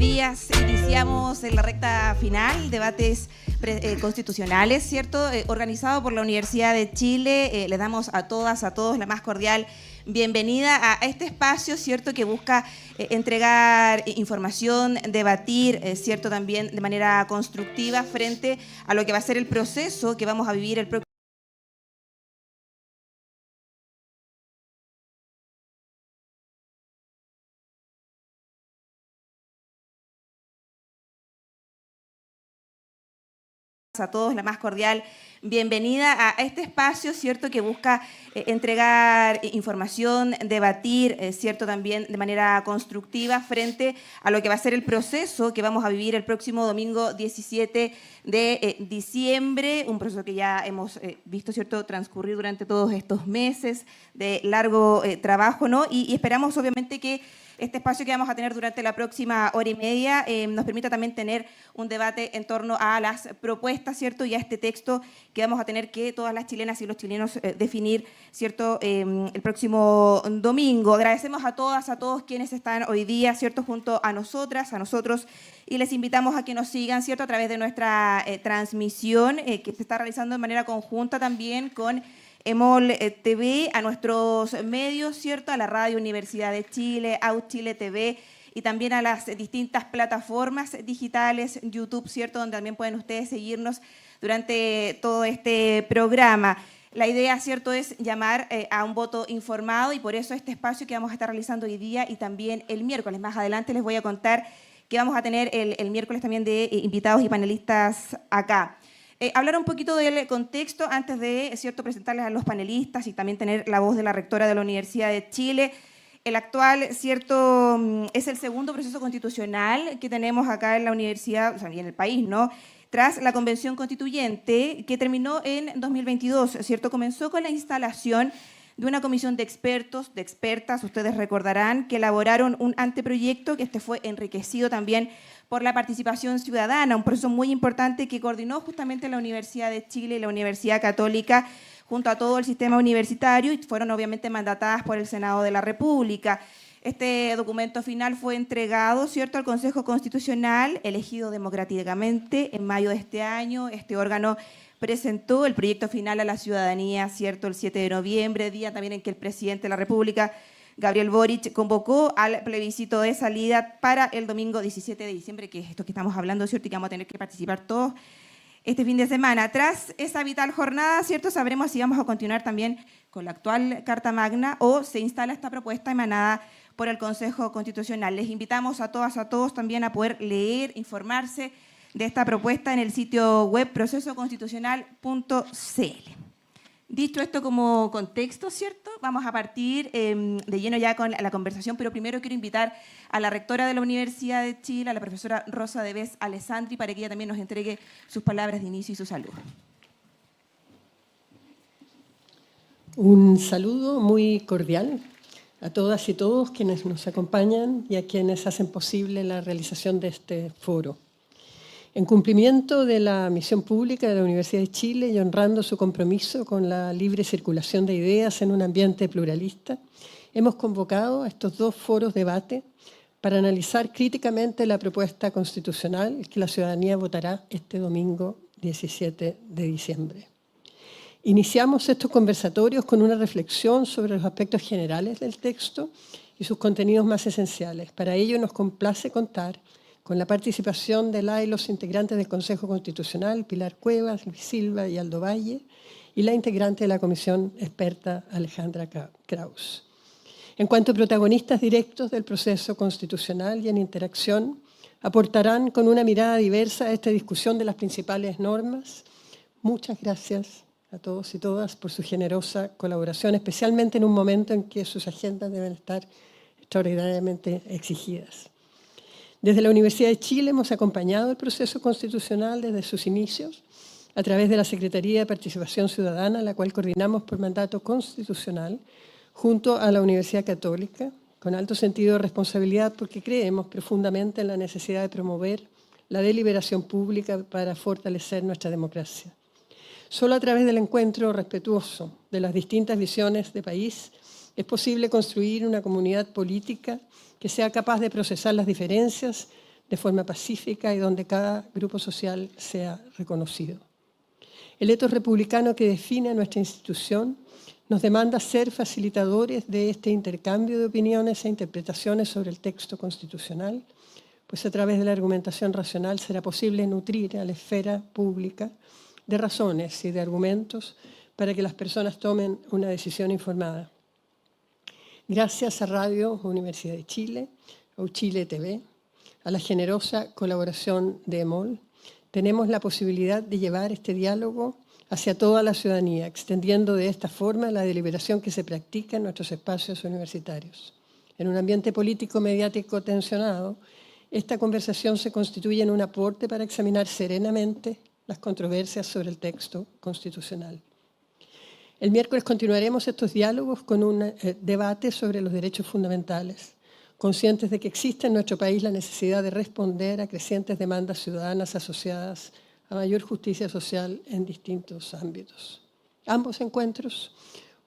días. Iniciamos en la recta final, debates constitucionales, ¿cierto? Organizado por la Universidad de Chile. Les damos a todas, a todos la más cordial bienvenida a este espacio, ¿cierto? Que busca entregar información, debatir, ¿cierto? También de manera constructiva frente a lo que va a ser el proceso que vamos a vivir el próximo a todos la más cordial bienvenida a este espacio, ¿cierto? Que busca entregar información, debatir, ¿cierto? También de manera constructiva frente a lo que va a ser el proceso que vamos a vivir el próximo domingo 17 de diciembre, un proceso que ya hemos visto, ¿cierto?, transcurrir durante todos estos meses de largo trabajo, ¿no? Y esperamos, obviamente, que este espacio que vamos a tener durante la próxima hora y media nos permita también tener un debate en torno a las propuestas, ¿cierto? Y a este texto que vamos a tener que todas las chilenas y los chilenos definir, ¿cierto? El próximo domingo. Agradecemos a todas, a todos quienes están hoy día, ¿cierto? Junto a nosotras, a nosotros, y les invitamos a que nos sigan, ¿cierto? A través de nuestra transmisión que se está realizando de manera conjunta también con EMOL TV, a nuestros medios, ¿cierto? A la Radio Universidad de Chile, Out Chile TV y también a las distintas plataformas digitales, YouTube, ¿cierto? Donde también pueden ustedes seguirnos durante todo este programa. La idea, ¿cierto?, es llamar a un voto informado y por eso este espacio que vamos a estar realizando hoy día y también el miércoles. Más adelante les voy a contar que vamos a tener el miércoles también de invitados y panelistas acá. Hablar un poquito del contexto antes de, ¿cierto?, presentarles a los panelistas y también tener la voz de la rectora de la Universidad de Chile. El actual, ¿cierto?, es el segundo proceso constitucional que tenemos acá en la universidad, o sea, y en el país, ¿no?, tras la Convención Constituyente que terminó en 2022, ¿cierto? Comenzó con la instalación de una comisión de expertos, de expertas, ustedes recordarán, que elaboraron un anteproyecto que fue enriquecido también por la participación ciudadana, un proceso muy importante que coordinó justamente la Universidad de Chile y la Universidad Católica junto a todo el sistema universitario y fueron obviamente mandatadas por el Senado de la República. Este documento final fue entregado, ¿cierto?, al Consejo Constitucional, elegido democráticamente en mayo de este año. Este órgano presentó el proyecto final a la ciudadanía, ¿cierto?, el 7 de noviembre, día también en que el presidente de la República, Gabriel Boric, convocó al plebiscito de salida para el domingo 17 de diciembre, que es esto que estamos hablando, ¿cierto?, y que vamos a tener que participar todos este fin de semana. Tras esa vital jornada, ¿cierto?, sabremos si vamos a continuar también con la actual Carta Magna o se instala esta propuesta emanada por el Consejo Constitucional. Les invitamos a todas, a todos también a poder leer, informarse de esta propuesta en el sitio web procesoconstitucional.cl. Dicho esto como contexto, ¿cierto?, vamos a partir de lleno ya con la conversación, pero primero quiero invitar a la rectora de la Universidad de Chile, a la profesora Rosa de Bes Alessandri, para que ella también nos entregue sus palabras de inicio y su saludo. Un saludo muy cordial a todas y todos quienes nos acompañan y a quienes hacen posible la realización de este foro. En cumplimiento de la misión pública de la Universidad de Chile y honrando su compromiso con la libre circulación de ideas en un ambiente pluralista, hemos convocado a estos dos foros de debate para analizar críticamente la propuesta constitucional que la ciudadanía votará este domingo 17 de diciembre. Iniciamos estos conversatorios con una reflexión sobre los aspectos generales del texto y sus contenidos más esenciales. Para ello nos complace contar con la participación de la y los integrantes del Consejo Constitucional, Pilar Cuevas, Luis Silva y Aldo Valle, y la integrante de la comisión experta, Alejandra Kraus. En cuanto a protagonistas directos del proceso constitucional y en interacción, aportarán con una mirada diversa a esta discusión de las principales normas. Muchas gracias a todos y todas por su generosa colaboración, especialmente en un momento en que sus agendas deben estar extraordinariamente exigidas. Desde la Universidad de Chile hemos acompañado el proceso constitucional desde sus inicios a través de la Secretaría de Participación Ciudadana, la cual coordinamos por mandato constitucional, junto a la Universidad Católica, con alto sentido de responsabilidad porque creemos profundamente en la necesidad de promover la deliberación pública para fortalecer nuestra democracia. Solo a través del encuentro respetuoso de las distintas visiones de país es posible construir una comunidad política que sea capaz de procesar las diferencias de forma pacífica y donde cada grupo social sea reconocido. El etos republicano que define a nuestra institución nos demanda ser facilitadores de este intercambio de opiniones e interpretaciones sobre el texto constitucional, pues a través de la argumentación racional será posible nutrir a la esfera pública de razones y de argumentos para que las personas tomen una decisión informada. Gracias a Radio Universidad de Chile, a Uchile TV, a la generosa colaboración de EMOL, tenemos la posibilidad de llevar este diálogo hacia toda la ciudadanía, extendiendo de esta forma la deliberación que se practica en nuestros espacios universitarios. En un ambiente político mediático tensionado, esta conversación se constituye en un aporte para examinar serenamente las controversias sobre el texto constitucional. El miércoles continuaremos estos diálogos con un debate sobre los derechos fundamentales, conscientes de que existe en nuestro país la necesidad de responder a crecientes demandas ciudadanas asociadas a mayor justicia social en distintos ámbitos. Ambos encuentros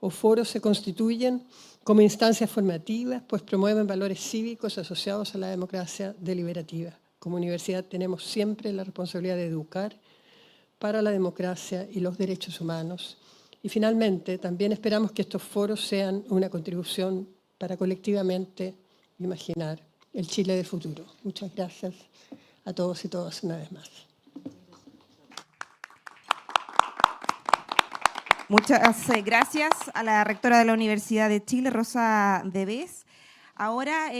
o foros se constituyen como instancias formativas, pues promueven valores cívicos asociados a la democracia deliberativa. Como universidad tenemos siempre la responsabilidad de educar para la democracia y los derechos humanos. Y finalmente, también esperamos que estos foros sean una contribución para colectivamente imaginar el Chile del futuro. Muchas gracias a todos y todas una vez más. Muchas gracias a la rectora de la Universidad de Chile, Rosa Debes. Ahora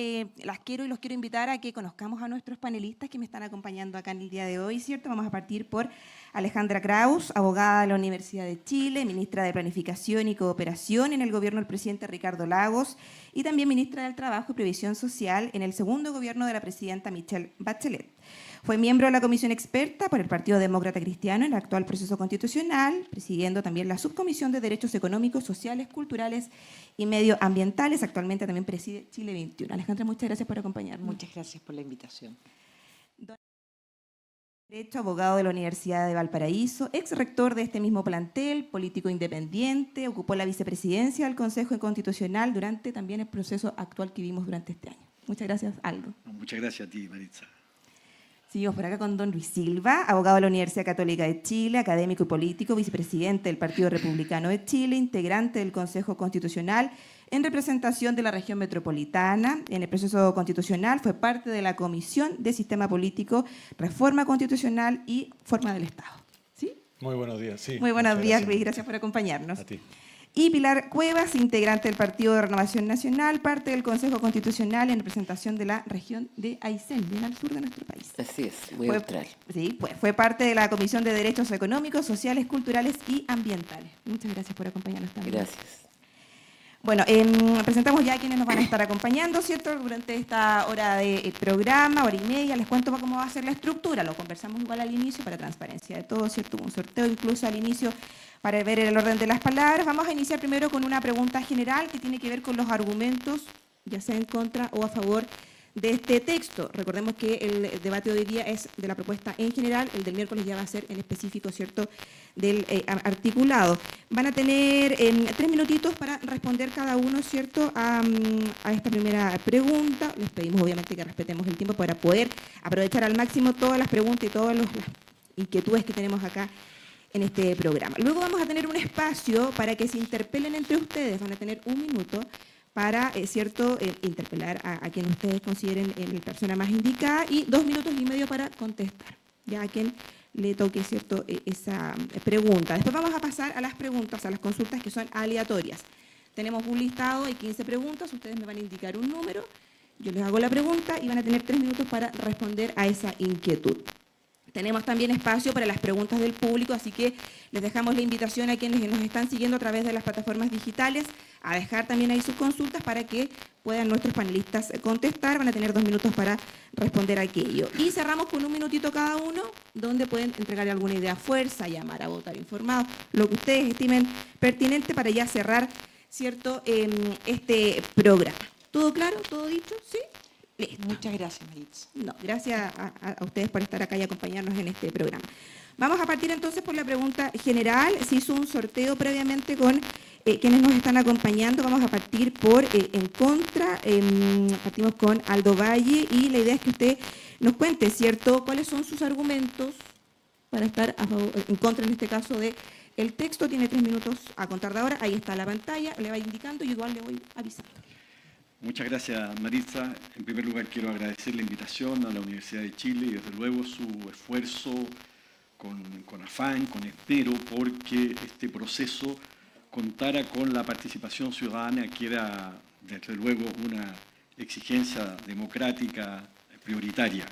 los quiero invitar a que conozcamos a nuestros panelistas que me están acompañando acá en el día de hoy, ¿cierto? Vamos a partir por Alejandra Kraus, abogada de la Universidad de Chile, ministra de Planificación y Cooperación en el gobierno del presidente Ricardo Lagos y también ministra del Trabajo y Previsión Social en el segundo gobierno de la presidenta Michelle Bachelet. Fue miembro de la comisión experta por el Partido Demócrata Cristiano en el actual proceso constitucional, presidiendo también la subcomisión de Derechos Económicos, Sociales, Culturales y Medioambientales. Actualmente también preside Chile 21. Alejandra, muchas gracias por acompañarnos. Muchas gracias por la invitación. Derecho, abogado de la Universidad de Valparaíso, ex rector de este mismo plantel, político independiente, ocupó la vicepresidencia del Consejo Constitucional durante también el proceso actual que vimos durante este año. Muchas gracias, Aldo. Muchas gracias a ti, Maritza. Seguimos por acá con don Luis Silva, abogado de la Universidad Católica de Chile, académico y político, vicepresidente del Partido Republicano de Chile, integrante del Consejo Constitucional en representación de la región metropolitana. En el proceso constitucional fue parte de la Comisión de Sistema Político, Reforma Constitucional y Forma del Estado. ¿Sí? Muy buenos días. Sí, muy buenos días, Luis. Gracias por acompañarnos. A ti. Y Pilar Cuevas, integrante del Partido de Renovación Nacional, parte del Consejo Constitucional en representación de la región de Aysén, bien al sur de nuestro país. Así es, muy austral. Sí, fue parte de la Comisión de Derechos Económicos, Sociales, Culturales y Ambientales. Muchas gracias por acompañarnos también. Gracias. Bueno, presentamos ya a quienes nos van a estar acompañando, ¿cierto? Durante esta hora de programa, hora y media, les cuento cómo va a ser la estructura. Lo conversamos igual al inicio para transparencia de todo, ¿cierto? Un sorteo incluso al inicio para ver el orden de las palabras. Vamos a iniciar primero con una pregunta general que tiene que ver con los argumentos, ya sea en contra o a favor de este texto. Recordemos que el debate de hoy día es de la propuesta en general, el del miércoles ya va a ser en específico, ¿cierto?, del articulado. Van a tener 3 minutitos para responder cada uno, ¿cierto?, a esta primera pregunta. Les pedimos obviamente que respetemos el tiempo para poder aprovechar al máximo todas las preguntas y todas las inquietudes que tenemos acá en este programa. Luego vamos a tener un espacio para que se interpelen entre ustedes. Van a tener 1 minuto para, interpelar a quien ustedes consideren la persona más indicada y 2 minutos y medio para contestar, ya a quien le toque, ¿cierto?, esa pregunta. Después vamos a pasar a las preguntas, a las consultas que son aleatorias. Tenemos un listado de 15 preguntas, ustedes me van a indicar un número, yo les hago la pregunta y van a tener 3 minutos para responder a esa inquietud. Tenemos también espacio para las preguntas del público, así que les dejamos la invitación a quienes nos están siguiendo a través de las plataformas digitales a dejar también ahí sus consultas para que puedan nuestros panelistas contestar. Van a tener 2 minutos para responder a aquello. Y cerramos con 1 minutito cada uno, donde pueden entregar alguna idea a fuerza, llamar a votar informado, lo que ustedes estimen pertinente para ya cerrar, ¿cierto?, este programa. ¿Todo claro? ¿Todo dicho? ¿Sí? Listo. Muchas gracias, Maritza. No, gracias a ustedes por estar acá y acompañarnos en este programa. Vamos a partir entonces por la pregunta general. Se hizo un sorteo previamente con quienes nos están acompañando. Vamos a partir por en contra. Partimos con Aldo Valle y la idea es que usted nos cuente, ¿cierto?, cuáles son sus argumentos para estar a favor, en contra, en este caso, de el texto. Tiene 3 minutos a contar de ahora. Ahí está la pantalla, le va indicando y igual le voy avisando. Muchas gracias, Maritza. En primer lugar, quiero agradecer la invitación a la Universidad de Chile y, desde luego, su esfuerzo con afán, con esmero, porque este proceso contara con la participación ciudadana, que era, desde luego, una exigencia democrática prioritaria.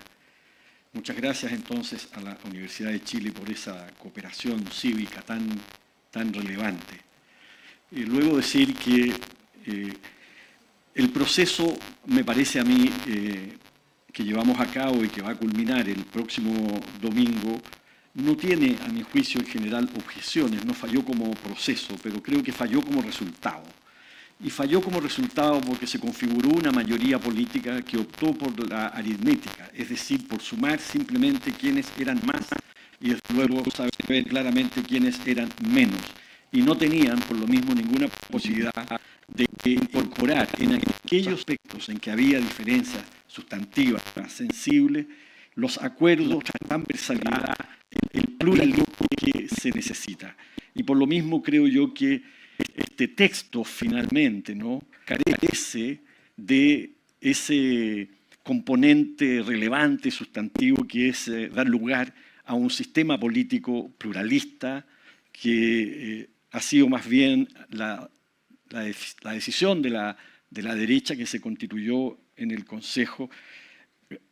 Muchas gracias, entonces, a la Universidad de Chile por esa cooperación cívica tan relevante. Luego decir que el proceso, me parece a mí, que llevamos a cabo y que va a culminar el próximo domingo, no tiene, a mi juicio, en general, objeciones. No falló como proceso, pero creo que falló como resultado. Y falló como resultado porque se configuró una mayoría política que optó por la aritmética, es decir, por sumar simplemente quienes eran más y, desde luego, saber claramente quienes eran menos. Y no tenían, por lo mismo, ninguna posibilidad de incorporar en aquellos aspectos en que había diferencias sustantivas, sensibles, los acuerdos, la transversalidad, el pluralismo que se necesita. Y por lo mismo creo yo que este texto finalmente, ¿no?, carece de ese componente relevante, sustantivo, que es dar lugar a un sistema político pluralista que ha sido más bien la decisión de la derecha que se constituyó en el Consejo,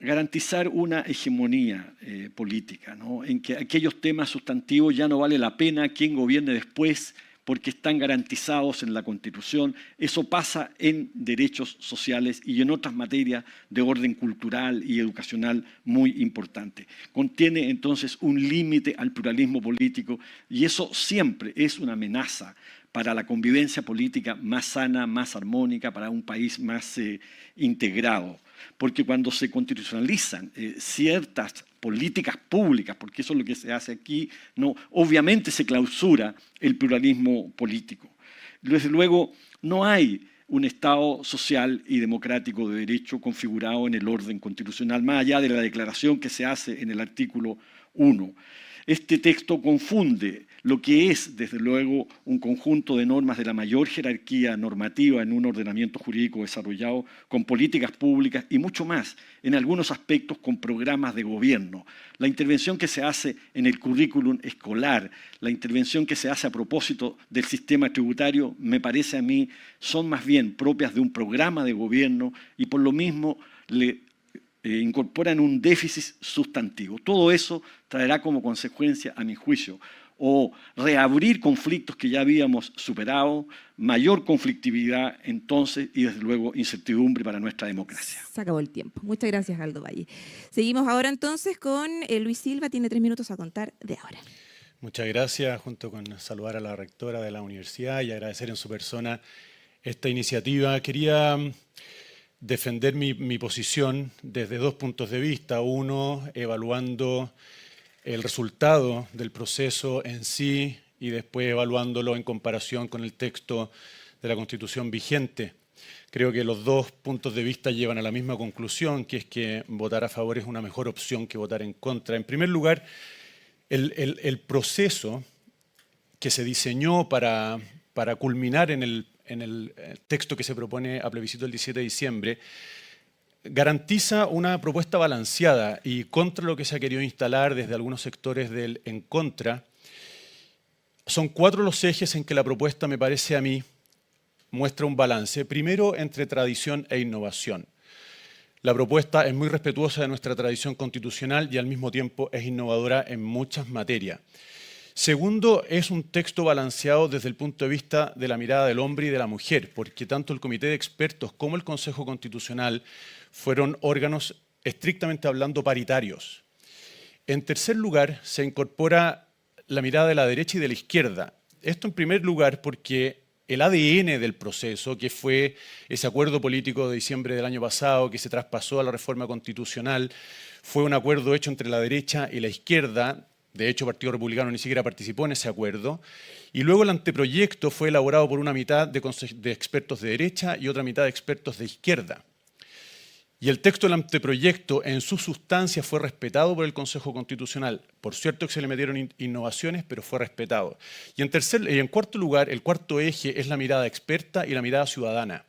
garantizar una hegemonía política, ¿no?, en que aquellos temas sustantivos ya no vale la pena quien gobierne después porque están garantizados en la Constitución. Eso pasa en derechos sociales y en otras materias de orden cultural y educacional muy importante. Contiene entonces un límite al pluralismo político y eso siempre es una amenaza para la convivencia política más sana, más armónica, para un país más integrado. Porque cuando se constitucionalizan ciertas políticas públicas, porque eso es lo que se hace aquí, no, obviamente se clausura el pluralismo político. Desde luego, no hay un Estado social y democrático de derecho configurado en el orden constitucional, más allá de la declaración que se hace en el artículo 1. Este texto confunde lo que es, desde luego, un conjunto de normas de la mayor jerarquía normativa en un ordenamiento jurídico desarrollado con políticas públicas y mucho más, en algunos aspectos con programas de gobierno. La intervención que se hace en el currículum escolar, la intervención que se hace a propósito del sistema tributario, me parece a mí, son más bien propias de un programa de gobierno y por lo mismo incorporan un déficit sustantivo. Todo eso traerá como consecuencia, a mi juicio, o reabrir conflictos que ya habíamos superado, mayor conflictividad entonces y, desde luego, incertidumbre para nuestra democracia. Se acabó el tiempo. Muchas gracias, Aldo Valle. Seguimos ahora entonces con Luis Silva. Tiene 3 minutos a contar de ahora. Muchas gracias, junto con saludar a la rectora de la universidad y agradecer en su persona esta iniciativa. Quería defender mi posición desde 2 puntos de vista. Uno, evaluando el resultado del proceso en sí y después evaluándolo en comparación con el texto de la Constitución vigente. Creo que los 2 puntos de vista llevan a la misma conclusión, que es que votar a favor es una mejor opción que votar en contra. En primer lugar, el proceso que se diseñó para culminar en el texto que se propone a plebiscito el 17 de diciembre, garantiza una propuesta balanceada y contra lo que se ha querido instalar desde algunos sectores del en contra. Son 4 los ejes en que la propuesta, me parece a mí, muestra un balance. Primero, entre tradición e innovación. La propuesta es muy respetuosa de nuestra tradición constitucional y al mismo tiempo es innovadora en muchas materias. Segundo, es un texto balanceado desde el punto de vista de la mirada del hombre y de la mujer, porque tanto el Comité de Expertos como el Consejo Constitucional fueron órganos estrictamente hablando paritarios. En tercer lugar, se incorpora la mirada de la derecha y de la izquierda. Esto en primer lugar porque el ADN del proceso, que fue ese acuerdo político de diciembre del año pasado que se traspasó a la reforma constitucional, fue un acuerdo hecho entre la derecha y la izquierda. De hecho, el Partido Republicano ni siquiera participó en ese acuerdo. Y luego el anteproyecto fue elaborado por una mitad de expertos de derecha y otra mitad de expertos de izquierda. Y el texto del anteproyecto en su sustancia fue respetado por el Consejo Constitucional. Por cierto que se le metieron innovaciones, pero fue respetado. Y en cuarto lugar, el cuarto eje es la mirada experta y la mirada ciudadana.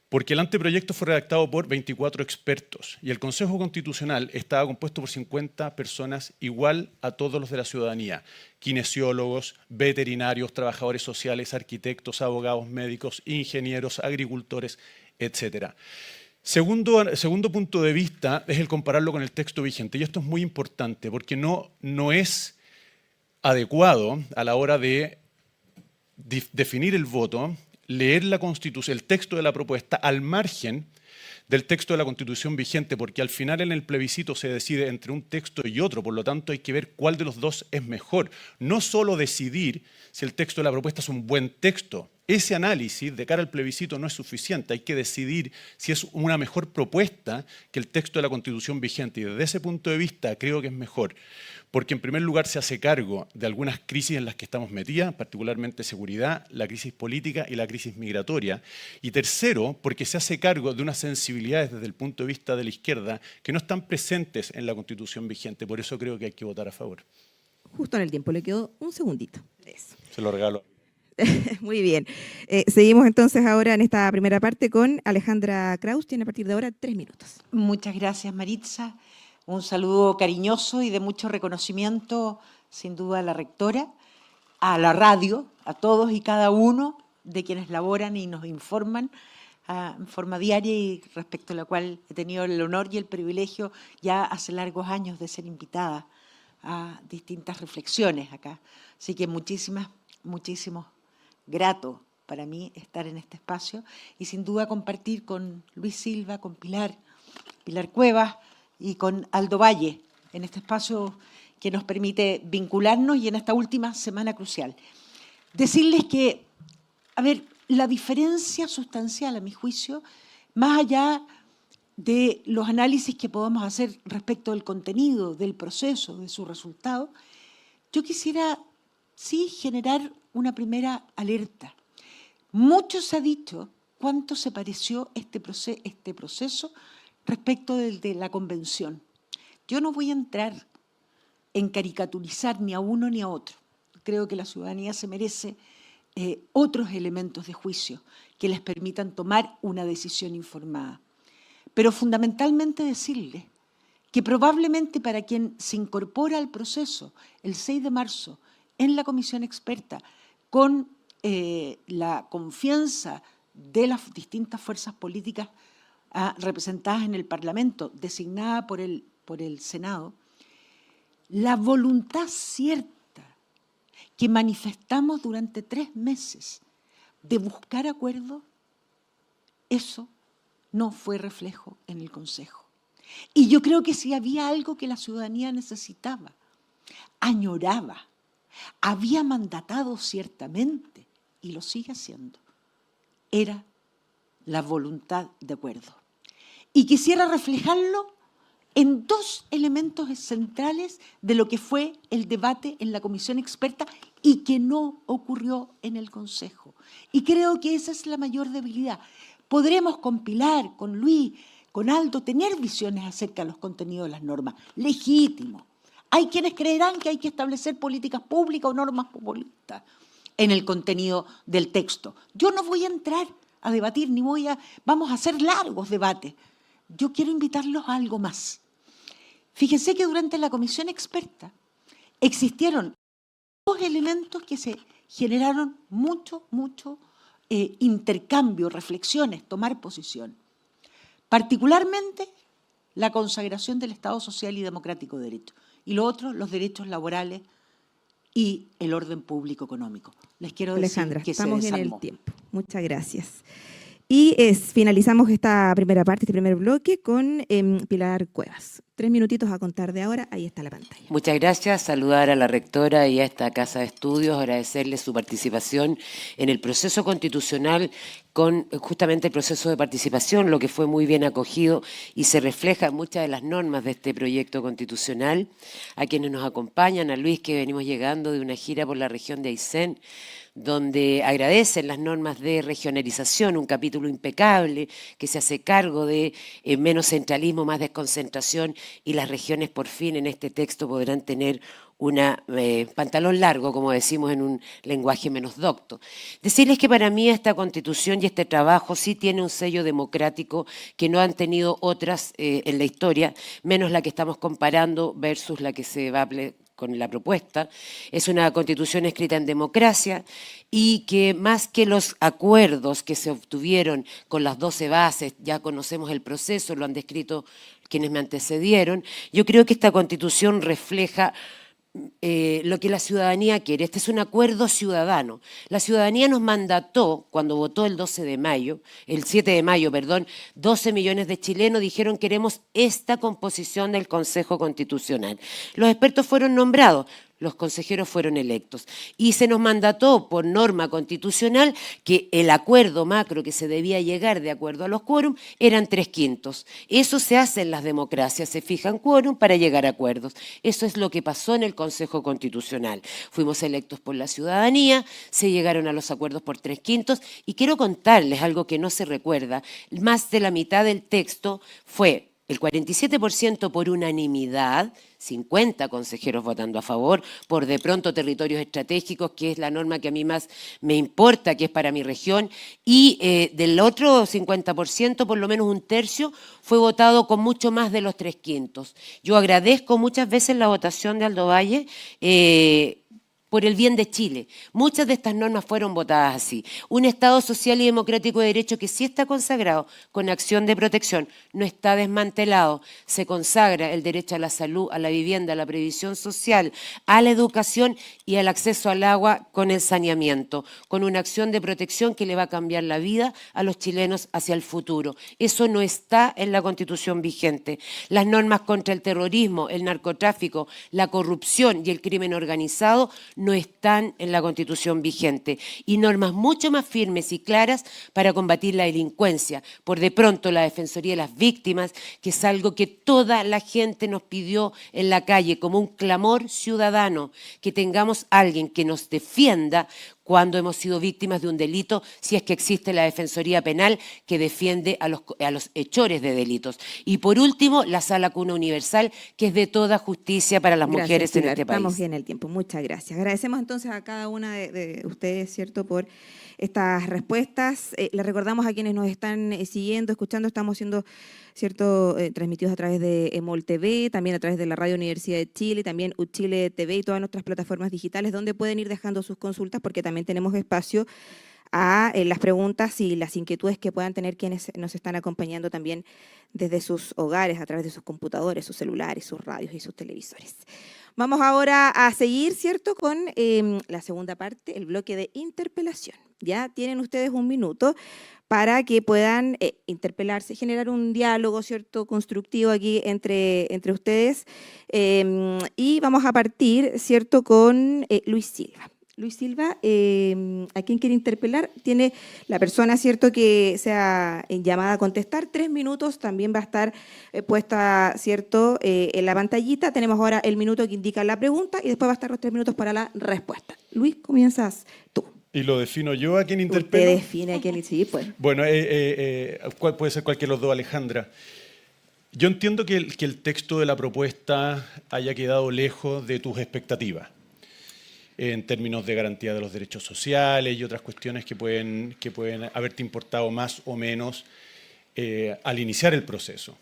Porque el anteproyecto fue redactado por 24 expertos y el Consejo Constitucional estaba compuesto por 50 personas igual a todos los de la ciudadanía, kinesiólogos, veterinarios, trabajadores sociales, arquitectos, abogados, médicos, ingenieros, agricultores, etc. Segundo punto de vista es el compararlo con el texto vigente, y esto es muy importante porque no es adecuado a la hora de definir el voto leer la Constitución, el texto de la propuesta al margen del texto de la Constitución vigente, porque al final en el plebiscito se decide entre un texto y otro, por lo tanto hay que ver cuál de los dos es mejor. No solo decidir si el texto de la propuesta es un buen texto. Ese análisis de cara al plebiscito no es suficiente, hay que decidir si es una mejor propuesta que el texto de la Constitución vigente. Y desde ese punto de vista creo que es mejor, porque en primer lugar se hace cargo de algunas crisis en las que estamos metidas, particularmente seguridad, la crisis política y la crisis migratoria. Y tercero, porque se hace cargo de unas sensibilidades desde el punto de vista de la izquierda que no están presentes en la Constitución vigente. Por eso creo que hay que votar a favor. Justo en el tiempo, le quedó un segundito. Eso. Se lo regalo. Muy bien. Seguimos entonces ahora en esta primera parte con Alejandra Kraus. Tiene a partir de ahora 3 minutos. Muchas gracias, Maritza. Un saludo cariñoso y de mucho reconocimiento, sin duda, a la rectora, a la radio, a todos y cada uno de quienes laboran y nos informan en forma diaria y respecto a la cual he tenido el honor y el privilegio ya hace largos años de ser invitada a distintas reflexiones acá. Así que muchísimos grato para mí estar en este espacio y sin duda compartir con Luis Silva, con Pilar Cuevas y con Aldo Valle en este espacio que nos permite vincularnos y en esta última semana crucial. Decirles que, a ver, la diferencia sustancial a mi juicio, más allá de los análisis que podamos hacer respecto del contenido, del proceso, de su resultado, yo quisiera sí generar una primera alerta. Mucho se ha dicho cuánto se pareció este proceso respecto del de la convención. Yo no voy a entrar en caricaturizar ni a uno ni a otro. Creo que la ciudadanía se merece otros elementos de juicio que les permitan tomar una decisión informada. Pero fundamentalmente decirles que probablemente para quien se incorpora al proceso el 6 de marzo en la comisión experta con la confianza de las distintas fuerzas políticas representadas en el Parlamento, designada por el Senado, la voluntad cierta que manifestamos durante 3 meses de buscar acuerdos, eso no fue reflejo en el Consejo. Y yo creo que si había algo que la ciudadanía necesitaba, añoraba, había mandatado ciertamente, y lo sigue haciendo, era la voluntad de acuerdo. Y quisiera reflejarlo en 2 elementos centrales de lo que fue el debate en la comisión experta y que no ocurrió en el Consejo. Y creo que esa es la mayor debilidad. Podremos compilar con Luis, con Aldo, tener visiones acerca de los contenidos de las normas, legítimo. Hay quienes creerán que hay que establecer políticas públicas o normas populistas en el contenido del texto. Yo no voy a entrar a debatir, ni vamos a hacer largos debates. Yo quiero invitarlos a algo más. Fíjense que durante la comisión experta existieron 2 elementos que se generaron mucho intercambio, reflexiones, tomar posición. Particularmente la consagración del Estado social y democrático de derecho. Y lo otro, los derechos laborales y el orden público económico. Les quiero decir Alejandra, que estamos se en desarmó. el tiempo. Muchas gracias. Y finalizamos esta primera parte, este primer bloque, con Pilar Cuevas. 3 minutitos a contar de ahora, ahí está la pantalla. Muchas gracias, saludar a la rectora y a esta Casa de Estudios, agradecerle su participación en el proceso constitucional con justamente el proceso de participación, lo que fue muy bien acogido y se refleja en muchas de las normas de este proyecto constitucional. A quienes nos acompañan, a Luis, que venimos llegando de una gira por la región de Aysén, donde agradecen las normas de regionalización, un capítulo impecable que se hace cargo de menos centralismo, más desconcentración, y las regiones por fin en este texto podrán tener una pantalón largo, como decimos en un lenguaje menos docto. Decirles que para mí esta Constitución y este trabajo sí tiene un sello democrático que no han tenido otras en la historia, menos la que estamos comparando versus la que se va a con la propuesta. Es una Constitución escrita en democracia y que más que los acuerdos que se obtuvieron con las 12 bases, ya conocemos el proceso, lo han descrito quienes me antecedieron, yo creo que esta Constitución refleja lo que la ciudadanía quiere. Este es un acuerdo ciudadano. La ciudadanía nos mandató, cuando votó el 7 de mayo, 12 millones de chilenos dijeron queremos esta composición del Consejo Constitucional. Los expertos fueron nombrados, los consejeros fueron electos. Y se nos mandató por norma constitucional que el acuerdo macro que se debía llegar de acuerdo a los quórum eran 3/5. Eso se hace en las democracias, se fijan quórum para llegar a acuerdos. Eso es lo que pasó en el Consejo Constitucional. Fuimos electos por la ciudadanía, se llegaron a los acuerdos por 3/5 y quiero contarles algo que no se recuerda. Más de la mitad del texto fue el 47% por unanimidad, 50 consejeros votando a favor, por de pronto territorios estratégicos, que es la norma que a mí más me importa, que es para mi región, y del otro 50%, por lo menos un tercio, fue votado con mucho más de los 3/5. Yo agradezco muchas veces la votación de Aldo Valle, por el bien de Chile. Muchas de estas normas fueron votadas así. Un Estado social y democrático de derecho que sí está consagrado con acción de protección, no está desmantelado. Se consagra el derecho a la salud, a la vivienda, a la previsión social, a la educación y al acceso al agua con el saneamiento, con una acción de protección que le va a cambiar la vida a los chilenos hacia el futuro. Eso no está en la Constitución vigente. Las normas contra el terrorismo, el narcotráfico, la corrupción y el crimen organizado no están en la Constitución vigente, y normas mucho más firmes y claras para combatir la delincuencia. Por de pronto la Defensoría de las Víctimas, que es algo que toda la gente nos pidió en la calle como un clamor ciudadano, que tengamos alguien que nos defienda cuando hemos sido víctimas de un delito, si es que existe la Defensoría Penal que defiende a los hechores de delitos. Y por último, la Sala Cuna Universal, que es de toda justicia para las mujeres en este país. Estamos bien el tiempo, muchas gracias. Agradecemos entonces a cada una de ustedes, ¿cierto?, por estas respuestas. Les recordamos a quienes nos están siguiendo, escuchando, estamos siendo, ¿cierto?, transmitidos a través de EMOL TV, también a través de la Radio Universidad de Chile, también UChile TV y todas nuestras plataformas digitales donde pueden ir dejando sus consultas, porque también tenemos espacio a las preguntas y las inquietudes que puedan tener quienes nos están acompañando también desde sus hogares, a través de sus computadores, sus celulares, sus radios y sus televisores. Vamos ahora a seguir, ¿cierto?, con la segunda parte, el bloque de interpelación. Ya tienen ustedes un minuto para que puedan interpelarse, generar un diálogo, ¿cierto?, constructivo aquí entre ustedes. Y vamos a partir, ¿cierto?, con Luis Silva. Luis Silva, ¿a quién quiere interpelar? Tiene la persona, ¿cierto?, que sea llamada a contestar. 3 minutos, también va a estar puesta, ¿cierto?, en la pantallita. Tenemos ahora el minuto que indica la pregunta y después va a estar los 3 minutos para la respuesta. Luis, comienzas tú. ¿Y lo defino yo a quién interpelo? Usted define a quién, sí, pues. Bueno, puede ser cualquiera de los dos, Alejandra. Yo entiendo que el texto de la propuesta haya quedado lejos de tus expectativas, en términos de garantía de los derechos sociales y otras cuestiones que pueden haberte importado más o menos al iniciar el proceso.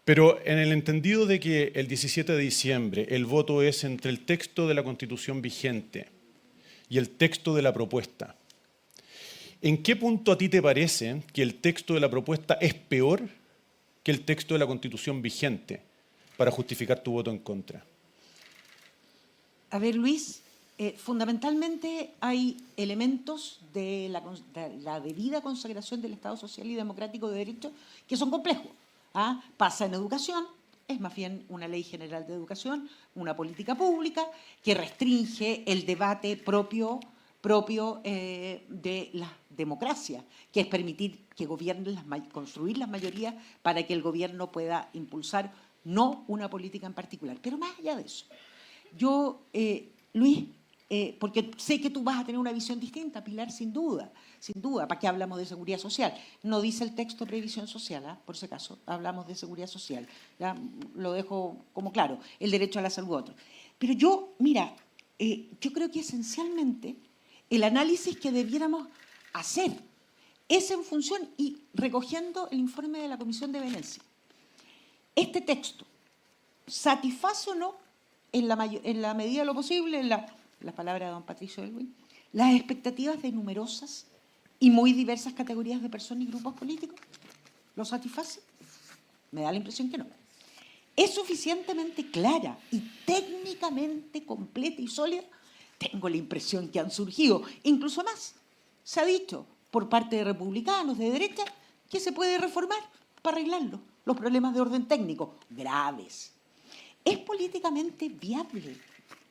Pero en el entendido de que el 17 de diciembre el voto es entre el texto de la Constitución vigente y el texto de la propuesta, ¿en qué punto a ti te parece que el texto de la propuesta es peor que el texto de la Constitución vigente para justificar tu voto en contra? A ver, Luis, fundamentalmente hay elementos de la debida consagración del Estado social y democrático de derecho que son complejos. Pasa en educación, es más bien una ley general de educación, una política pública que restringe el debate propio propio de la democracia, que es permitir que gobiernen, construir las mayorías para que el gobierno pueda impulsar no una política en particular. Pero más allá de eso, yo, Luis, porque sé que tú vas a tener una visión distinta, Pilar, sin duda, ¿para qué hablamos de seguridad social? No dice el texto previsión social, por si acaso, hablamos de seguridad social, ya lo dejo como claro, el derecho a la salud otro. Pero yo, mira, yo creo que esencialmente el análisis que debiéramos hacer es en función y recogiendo el informe de la Comisión de Venecia. Este texto satisface o no, en la medida de lo posible, en la palabra de don Patricio Elwin, las expectativas de numerosas y muy diversas categorías de personas y grupos políticos. ¿Lo satisface? Me da la impresión que no. ¿Es suficientemente clara y técnicamente completa y sólida? Tengo la impresión que han surgido, incluso más. Se ha dicho por parte de republicanos, de derecha, que se puede reformar para arreglarlo, los problemas de orden técnico graves. ¿Es políticamente viable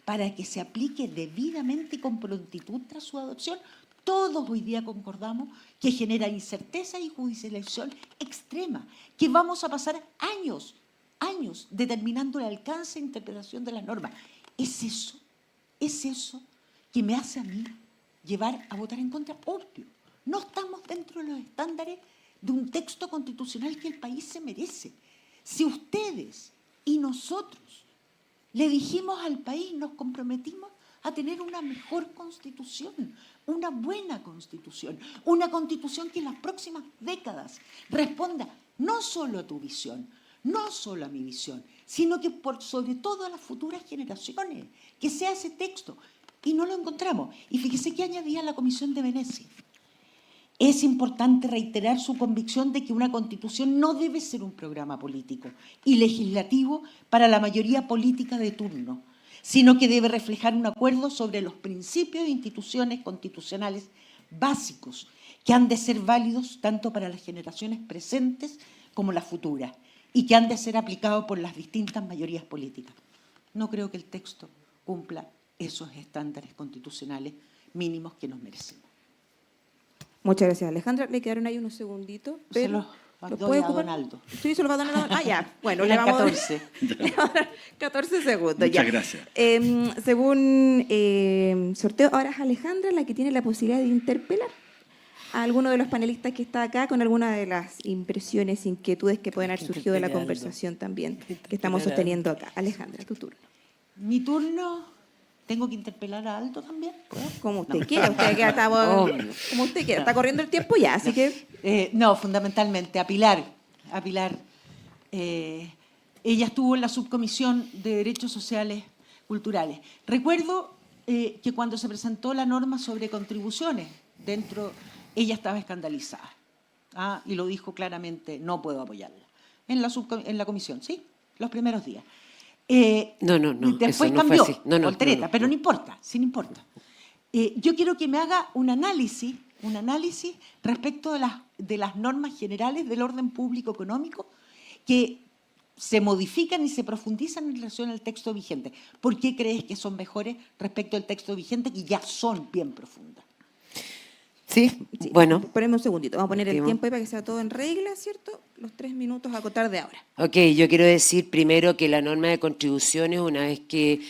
para que se aplique debidamente y con prontitud tras su adopción? Todos hoy día concordamos que genera incerteza y judicialización extrema, que vamos a pasar años determinando el alcance e interpretación de las normas. ¿Es eso que me hace a mí llevar a votar en contra? Obvio, no estamos dentro de los estándares de un texto constitucional que el país se merece. Si ustedes y nosotros le dijimos al país, nos comprometimos a tener una mejor constitución, una buena constitución, una constitución que en las próximas décadas responda no solo a tu visión, no solo a mi visión, sino que sobre todo a las futuras generaciones, que sea ese texto. Y no lo encontramos. Y fíjese que añadía la Comisión de Venecia. Es importante reiterar su convicción de que una constitución no debe ser un programa político y legislativo para la mayoría política de turno, sino que debe reflejar un acuerdo sobre los principios e instituciones constitucionales básicos que han de ser válidos tanto para las generaciones presentes como las futuras y que han de ser aplicados por las distintas mayorías políticas. No creo que el texto cumpla esos estándares constitucionales mínimos que nos merecemos. Muchas gracias, Alejandra. Le quedaron ahí unos segunditos. Se los doy a Donaldo. Sí, se los va a dar a Donaldo. Ah, ya. Bueno, le vamos 14. a dar 14 segundos. Muchas ya. gracias. Según sorteo, ahora es Alejandra la que tiene la posibilidad de interpelar a alguno de los panelistas que está acá con alguna de las impresiones, inquietudes que pueden haber surgido de la conversación también que estamos sosteniendo acá. Alejandra, tu turno. Mi turno. ¿Tengo que interpelar a Aldo también? Como usted quiera, como usted quiera. Está corriendo el tiempo ya, así que... No, fundamentalmente a Pilar. Ella estuvo en la subcomisión de Derechos Sociales Culturales. Recuerdo que cuando se presentó la norma sobre contribuciones, ella estaba escandalizada. Y lo dijo claramente, no puedo apoyarla. En la comisión, ¿sí? Los primeros días. No. Después eso no cambió, fue así. No, voltereta, pero no importa, sí no importa. Yo quiero que me haga un análisis respecto de las normas generales del orden público económico que se modifican y se profundizan en relación al texto vigente. ¿Por qué crees que son mejores respecto al texto vigente que ya son bien profundas? Sí, bueno. Ponemos un segundito, vamos a poner el tiempo ahí para que sea todo en regla, ¿cierto? Los 3 minutos a contar de ahora. Ok, yo quiero decir primero que la norma de contribuciones, una vez que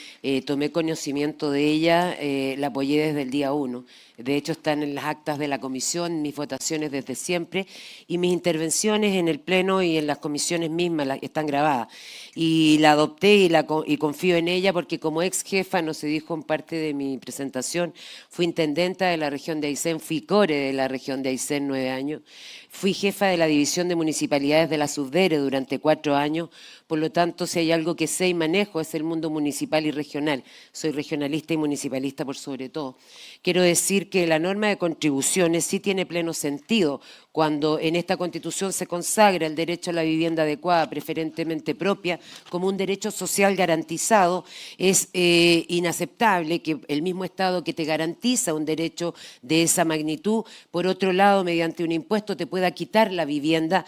tomé conocimiento de ella, la apoyé desde el día 1. De hecho, están en las actas de la comisión, mis votaciones desde siempre, y mis intervenciones en el Pleno y en las comisiones mismas están grabadas. Y la adopté y confío en ella porque como ex jefa, no se dijo en parte de mi presentación, fui intendenta de la región de Aysén, fui core de la región de Aysén 9 años, fui jefa de la División de Municipalidades de la Subdere durante 4 años, por lo tanto, si hay algo que sé y manejo es el mundo municipal y regional. Soy regionalista y municipalista por sobre todo. Quiero decir que la norma de contribuciones sí tiene pleno sentido cuando en esta Constitución se consagra el derecho a la vivienda adecuada, preferentemente propia, como un derecho social garantizado. Es inaceptable que el mismo Estado que te garantiza un derecho de esa magnitud, por otro lado, mediante un impuesto te pueda pueda quitar la vivienda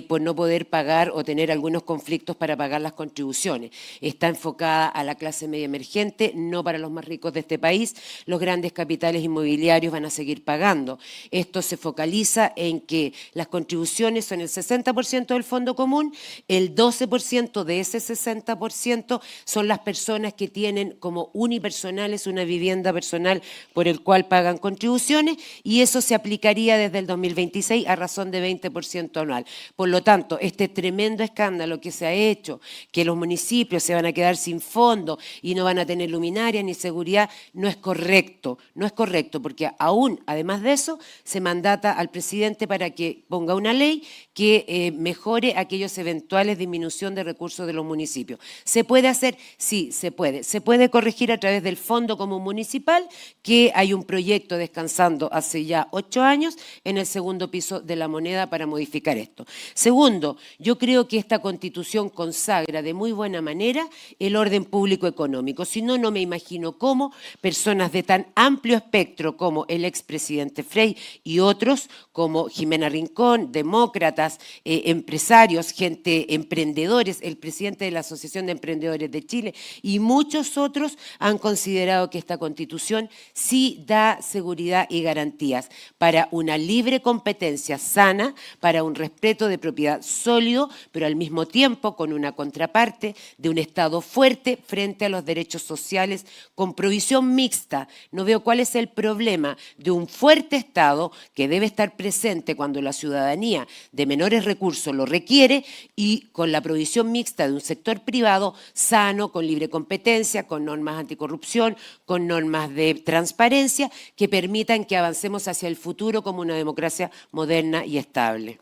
por no poder pagar o tener algunos conflictos para pagar las contribuciones. Está enfocada a la clase media emergente, no para los más ricos de este país. Los grandes capitales inmobiliarios van a seguir pagando. Esto se focaliza en que las contribuciones son el 60% del fondo común, el 12% de ese 60% son las personas que tienen como unipersonales una vivienda personal por el cual pagan contribuciones, y eso se aplicaría desde el 2026 a razón de 20% anual. Por lo tanto, este tremendo escándalo que se ha hecho, que los municipios se van a quedar sin fondo y no van a tener luminarias ni seguridad, no es correcto. No es correcto, porque aún, además de eso, se mandata al presidente para que ponga una ley que mejore aquellos eventuales disminución de recursos de los municipios. ¿Se puede hacer? Sí, se puede. Se puede corregir a través del Fondo Común Municipal, que hay un proyecto descansando hace ya 8 años en el segundo piso de la Moneda para modificar esto. Segundo, yo creo que esta Constitución consagra de muy buena manera el orden público económico. Si no, no me imagino cómo personas de tan amplio espectro como el expresidente Frei y otros, como Jimena Rincón, demócratas, empresarios, gente, emprendedores, el presidente de la Asociación de Emprendedores de Chile y muchos otros han considerado que esta Constitución sí da seguridad y garantías para una libre competencia sana, para un respeto de propiedad sólido, pero al mismo tiempo con una contraparte de un Estado fuerte frente a los derechos sociales con provisión mixta. No veo cuál es el problema de un fuerte Estado que debe estar presente cuando la ciudadanía de menores recursos lo requiere, y con la provisión mixta de un sector privado sano, con libre competencia, con normas anticorrupción, con normas de transparencia que permitan que avancemos hacia el futuro como una democracia moderna y estable.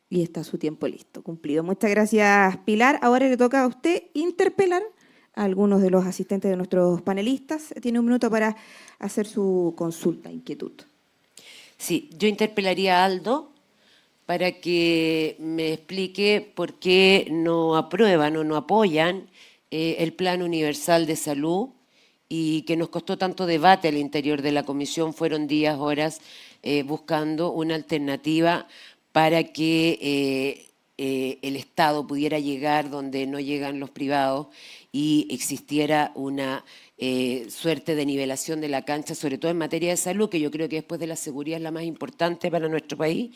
Y está su tiempo listo, cumplido. Muchas gracias, Pilar. Ahora le toca a usted interpelar a algunos de los asistentes de nuestros panelistas. Tiene un minuto para hacer su consulta, inquietud. Sí, yo interpelaría a Aldo para que me explique por qué no aprueban o no apoyan el Plan Universal de Salud, y que nos costó tanto debate al interior de la comisión. Fueron días, horas, buscando una alternativa para que el Estado pudiera llegar donde no llegan los privados y existiera una suerte de nivelación de la cancha, sobre todo en materia de salud, que yo creo que después de la seguridad es la más importante para nuestro país,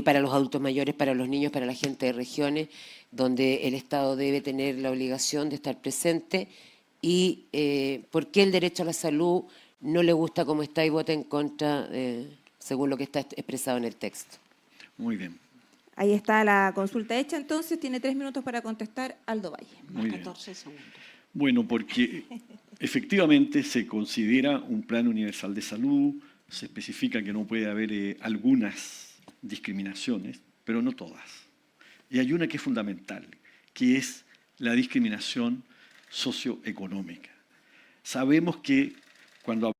para los adultos mayores, para los niños, para la gente de regiones, donde el Estado debe tener la obligación de estar presente. Y por qué el derecho a la salud no le gusta como está y vota en contra, según lo que está expresado en el texto. Muy bien. Ahí está la consulta hecha, entonces tiene 3 minutos para contestar Aldo Valle. Muy bien. 14 segundos. Bueno, porque efectivamente se considera un plan universal de salud, se especifica que no puede haber algunas discriminaciones, pero no todas. Y hay una que es fundamental, que es la discriminación socioeconómica. Sabemos que cuando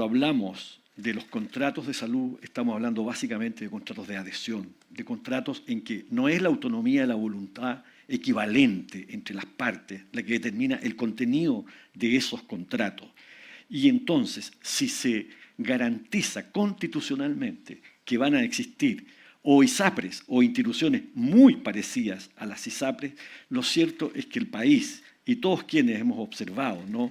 hablamos de los contratos de salud, estamos hablando básicamente de contratos de adhesión, de contratos en que no es la autonomía de la voluntad equivalente entre las partes la que determina el contenido de esos contratos. Y entonces, si se garantiza constitucionalmente que van a existir o ISAPRES o instituciones muy parecidas a las ISAPRES, lo cierto es que el país y todos quienes hemos observado, ¿no?,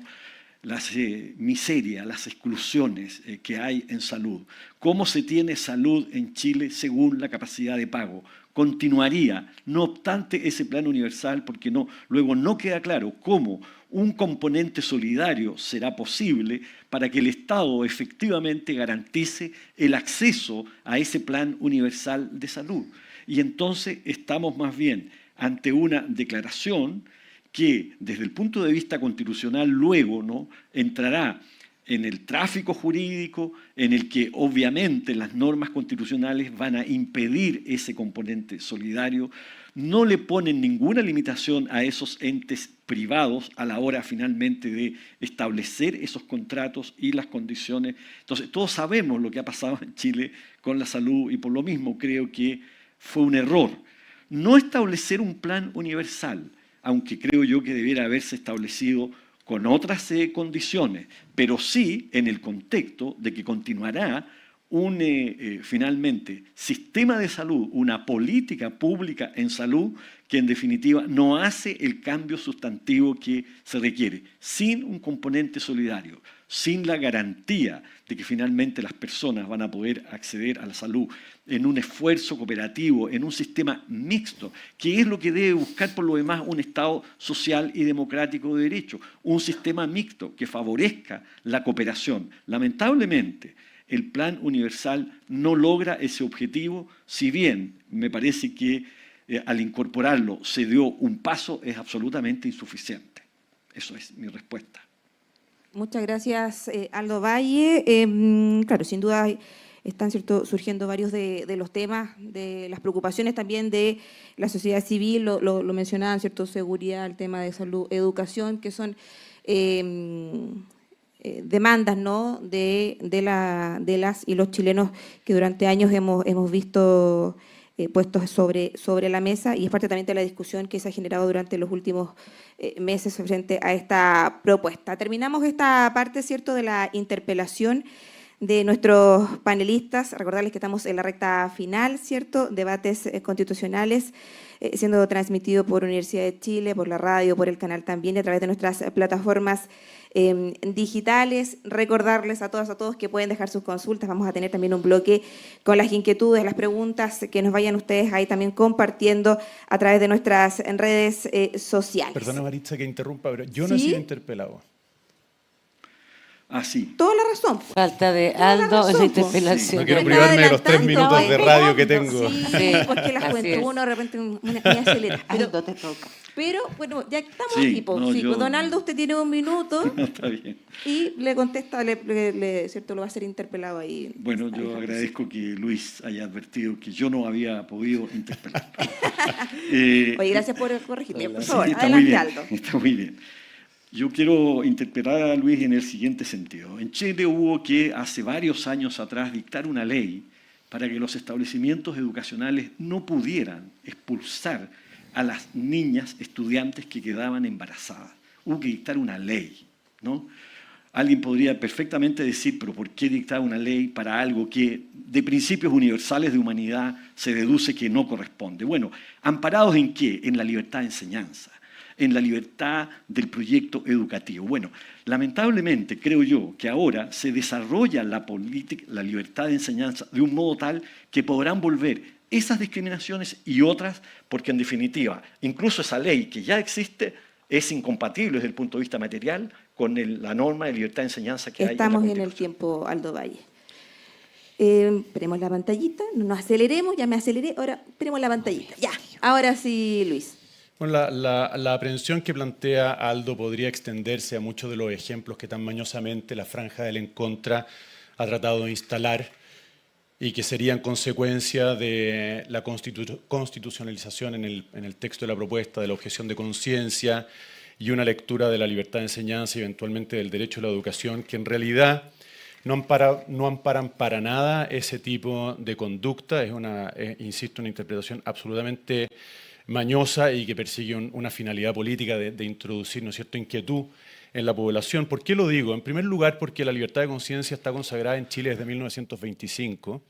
las miserias, las exclusiones que hay en salud, cómo se tiene salud en Chile según la capacidad de pago, continuaría, no obstante ese plan universal, porque luego no queda claro cómo un componente solidario será posible para que el Estado efectivamente garantice el acceso a ese plan universal de salud. Y entonces estamos más bien ante una declaración que desde el punto de vista constitucional luego, ¿no?, entrará en el tráfico jurídico, en el que obviamente las normas constitucionales van a impedir ese componente solidario, no le ponen ninguna limitación a esos entes privados a la hora finalmente de establecer esos contratos y las condiciones. Entonces, todos sabemos lo que ha pasado en Chile con la salud y por lo mismo creo que fue un error no establecer un plan universal, aunque creo yo que debiera haberse establecido con otras condiciones, pero sí en el contexto de que continuará finalmente, sistema de salud, una política pública en salud que en definitiva no hace el cambio sustantivo que se requiere, sin un componente solidario, sin la garantía de que finalmente las personas van a poder acceder a la salud en un esfuerzo cooperativo, en un sistema mixto, que es lo que debe buscar por lo demás un Estado social y democrático de derecho, un sistema mixto que favorezca la cooperación. Lamentablemente, el Plan Universal no logra ese objetivo, si bien me parece que al incorporarlo se dio un paso, es absolutamente insuficiente. Eso es mi respuesta. Muchas gracias, Aldo Valle. Claro, sin duda están surgiendo varios de los temas, de las preocupaciones también de la sociedad civil, lo mencionaban, ¿cierto? Seguridad, el tema de salud, educación, que son demandas, ¿no? de las y los chilenos que durante años hemos visto puestos sobre la mesa, y es parte también de la discusión que se ha generado durante los últimos meses frente a esta propuesta. Terminamos esta parte, ¿cierto?, de la interpelación de nuestros panelistas. Recordarles que estamos en la recta final, ¿cierto?, debates constitucionales, siendo transmitido por Universidad de Chile, por la radio, por el canal también, y a través de nuestras plataformas digitales. Recordarles a todos que pueden dejar sus consultas. Vamos a tener también un bloque con las inquietudes, las preguntas que nos vayan ustedes ahí también compartiendo a través de nuestras redes sociales. Perdona, Maritza, que interrumpa, pero yo no he ¿Sí? sido interpelado. Ah, sí. Toda la razón. Falta de Toda la Aldo en razón, la po. interpelación. No quiero Está privarme de los 3 adelantando, minutos de va radio que esperando. tengo. Sí, Sí, porque la así juventud es. uno de repente muy acelera. Aldo, te toca. Pero, bueno, ya estamos Sí, aquí. Po. no, Sí, yo- Don Aldo, usted tiene 1 minuto Está bien. y le contesta, ¿cierto? Lo va a ser interpelado ahí. Bueno, Ahí yo está. agradezco que Luis haya advertido que yo no había podido interpelar. Oye, gracias por corregirme. Por Sí, favor, está muy adelante, bien, Aldo. está muy bien. Yo quiero interpelar a Luis en el siguiente sentido. En Chile hubo que, hace varios años atrás, dictar una ley para que los establecimientos educacionales no pudieran expulsar a las niñas estudiantes que quedaban embarazadas. Hubo que dictar una ley, ¿no? Alguien podría perfectamente decir, pero ¿por qué dictar una ley para algo que de principios universales de humanidad se deduce que no corresponde? Bueno, ¿amparados en qué? En la libertad de enseñanza, en la libertad del proyecto educativo. Bueno, lamentablemente creo yo que ahora se desarrolla la política, la libertad de enseñanza de un modo tal que podrán volver esas discriminaciones y otras, porque en definitiva, incluso esa ley que ya existe es incompatible desde el punto de vista material con la norma de libertad de enseñanza que Estamos hay en la el Constitución. tiempo, Aldo Valle. Esperemos la pantallita, no nos aceleremos, ya me aceleré, ahora esperemos la pantallita. Ya, ahora sí, Luis. Bueno, la aprehensión que plantea Aldo podría extenderse a muchos de los ejemplos que tan mañosamente la Franja del En Contra ha tratado de instalar y que serían consecuencia de la constitucionalización en el texto de la propuesta, de la objeción de conciencia y una lectura de la libertad de enseñanza y eventualmente del derecho a la educación, que en realidad no amparan para nada ese tipo de conducta. Es insisto, una interpretación absolutamente mañosa y que persigue una finalidad política de introducir, ¿no es cierto?, inquietud en la población. ¿Por qué lo digo? En primer lugar, porque la libertad de conciencia está consagrada en Chile desde 1925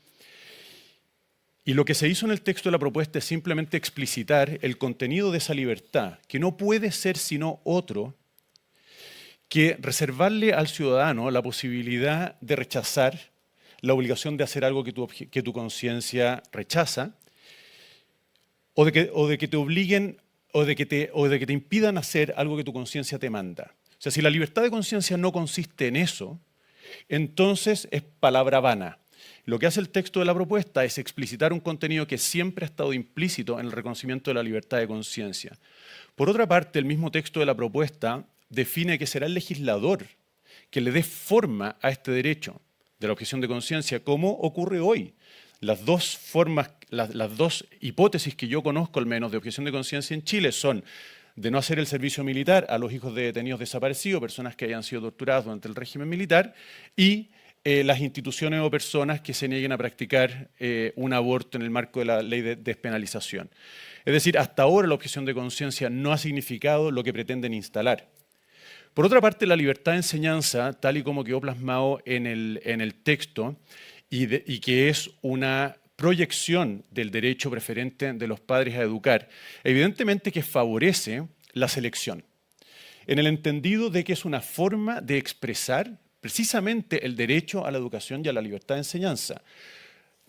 y lo que se hizo en el texto de la propuesta es simplemente explicitar el contenido de esa libertad, que no puede ser sino otro que reservarle al ciudadano la posibilidad de rechazar la obligación de hacer algo que tu conciencia rechaza, o de que te obliguen o de que te impidan hacer algo que tu conciencia te manda. O sea, si la libertad de conciencia no consiste en eso, entonces es palabra vana. Lo que hace el texto de la propuesta es explicitar un contenido que siempre ha estado implícito en el reconocimiento de la libertad de conciencia. Por otra parte, el mismo texto de la propuesta define que será el legislador que le dé forma a este derecho de la objeción de conciencia, como ocurre hoy. Las dos formas, las dos hipótesis que yo conozco al menos de objeción de conciencia en Chile son de no hacer el servicio militar a los hijos de detenidos desaparecidos, personas que hayan sido torturadas durante el régimen militar, y las instituciones o personas que se nieguen a practicar un aborto en el marco de la ley de despenalización. Es decir, hasta ahora la objeción de conciencia no ha significado lo que pretenden instalar. Por otra parte, la libertad de enseñanza, tal y como quedó plasmado en el texto, y que es una proyección del derecho preferente de los padres a educar, evidentemente que favorece la selección, en el entendido de que es una forma de expresar precisamente el derecho a la educación y a la libertad de enseñanza.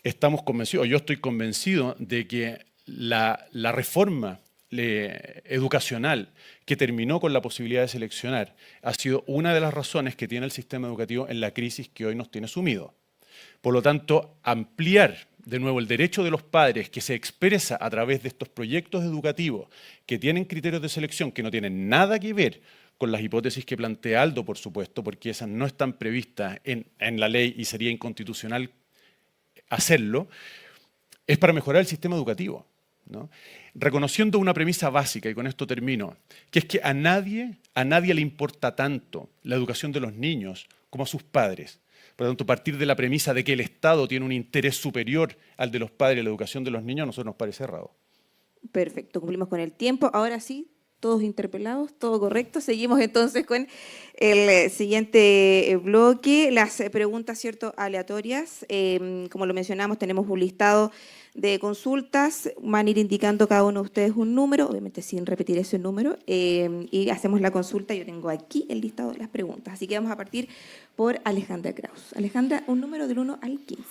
Estamos convencidos, yo estoy convencido de que la reforma educacional que terminó con la posibilidad de seleccionar ha sido una de las razones que tiene el sistema educativo en la crisis que hoy nos tiene sumido. Por lo tanto, ampliar de nuevo el derecho de los padres que se expresa a través de estos proyectos educativos que tienen criterios de selección que no tienen nada que ver con las hipótesis que plantea Aldo, por supuesto, porque esas no están previstas en la ley y sería inconstitucional hacerlo, es para mejorar el sistema educativo, ¿no? Reconociendo una premisa básica, y con esto termino, que es que a nadie le importa tanto la educación de los niños como a sus padres. Por lo tanto, partir de la premisa de que el Estado tiene un interés superior al de los padres en la educación de los niños, a nosotros nos parece errado. Perfecto, cumplimos con el tiempo. Ahora sí, todos interpelados, todo correcto. Seguimos entonces con el siguiente bloque, las preguntas, ¿cierto?, aleatorias. Como lo mencionamos, tenemos un listado de consultas, van a ir indicando cada uno de ustedes un número, obviamente sin repetir ese número, y hacemos la consulta. Yo tengo aquí el listado de las preguntas, así que vamos a partir por Alejandra Kraus. Alejandra, un número del 1 al 15.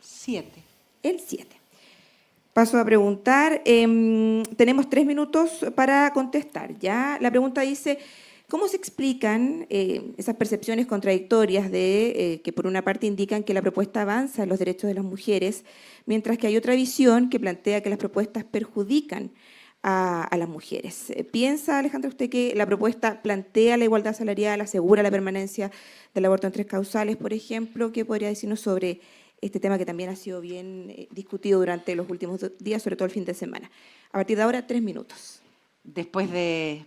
7. El 7. Paso a preguntar. Tenemos 3 minutos para contestar. ¿Ya? La pregunta dice, ¿cómo se explican esas percepciones contradictorias de que por una parte indican que la propuesta avanza en los derechos de las mujeres, mientras que hay otra visión que plantea que las propuestas perjudican a las mujeres? ¿Piensa, Alejandra, usted que la propuesta plantea la igualdad salarial, asegura la permanencia del aborto en 3 causales, por ejemplo? ¿Qué podría decirnos sobre este tema que también ha sido bien discutido durante los últimos días, sobre todo el fin de semana? A partir de ahora, 3 minutos. Después de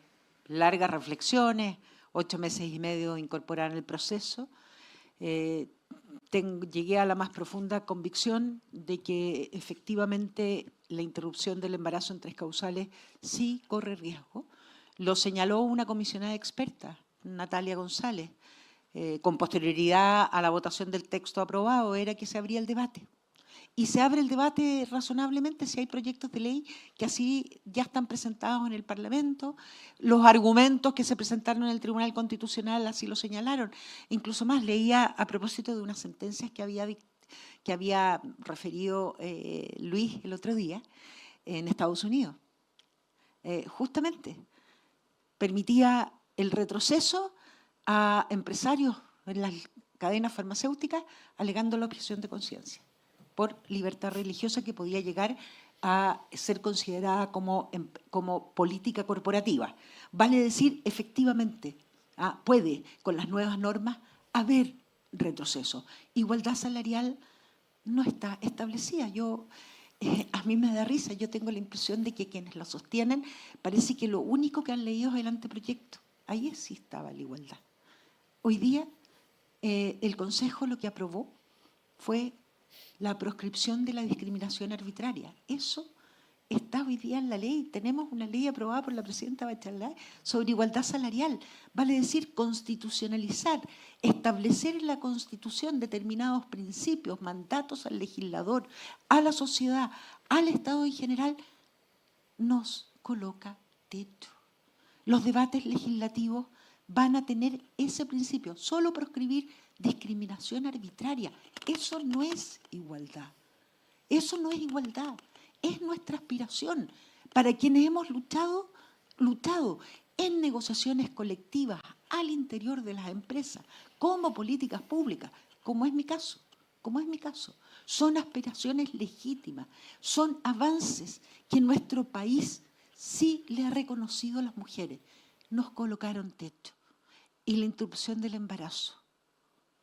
largas reflexiones, 8 meses y medio de incorporar en el proceso, llegué a la más profunda convicción de que efectivamente la interrupción del embarazo en 3 causales sí corre riesgo. Lo señaló una comisionada experta, Natalia González. Con posterioridad a la votación del texto aprobado, era que se abría el debate. Y se abre el debate razonablemente si hay proyectos de ley que así ya están presentados en el Parlamento. Los argumentos que se presentaron en el Tribunal Constitucional así lo señalaron. Incluso más, leía a propósito de unas sentencias que había referido Luis el otro día en Estados Unidos. Justamente, permitía el retroceso a empresarios en las cadenas farmacéuticas alegando la objeción de conciencia por libertad religiosa que podía llegar a ser considerada como política corporativa. Vale decir, efectivamente, puede, con las nuevas normas, haber retroceso. Igualdad salarial no está establecida. A mí me da risa, yo tengo la impresión de que quienes lo sostienen parece que lo único que han leído es el anteproyecto. Ahí sí estaba la igualdad. Hoy día el Consejo lo que aprobó fue la proscripción de la discriminación arbitraria. Eso está hoy día en la ley. Tenemos una ley aprobada por la presidenta Bachelet sobre igualdad salarial. Vale decir, constitucionalizar, establecer en la Constitución determinados principios, mandatos al legislador, a la sociedad, al Estado en general, nos coloca techo. Los debates legislativos van a tener ese principio, solo proscribir discriminación arbitraria. Eso no es igualdad. Eso no es igualdad. Es nuestra aspiración para quienes hemos luchado en negociaciones colectivas al interior de las empresas, como políticas públicas, como es mi caso. Son aspiraciones legítimas, son avances que nuestro país sí le ha reconocido a las mujeres. Nos colocaron techo. Y la interrupción del embarazo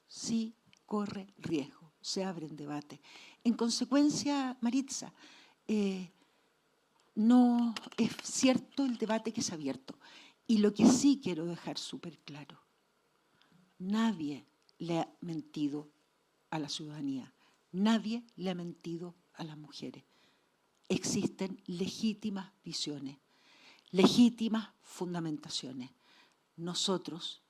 sí corre riesgo, se abre en debate. En consecuencia, Maritza, no es cierto el debate que se ha abierto. Y lo que sí quiero dejar súper claro, nadie le ha mentido a la ciudadanía, nadie le ha mentido a las mujeres. Existen legítimas visiones, legítimas fundamentaciones. Nosotros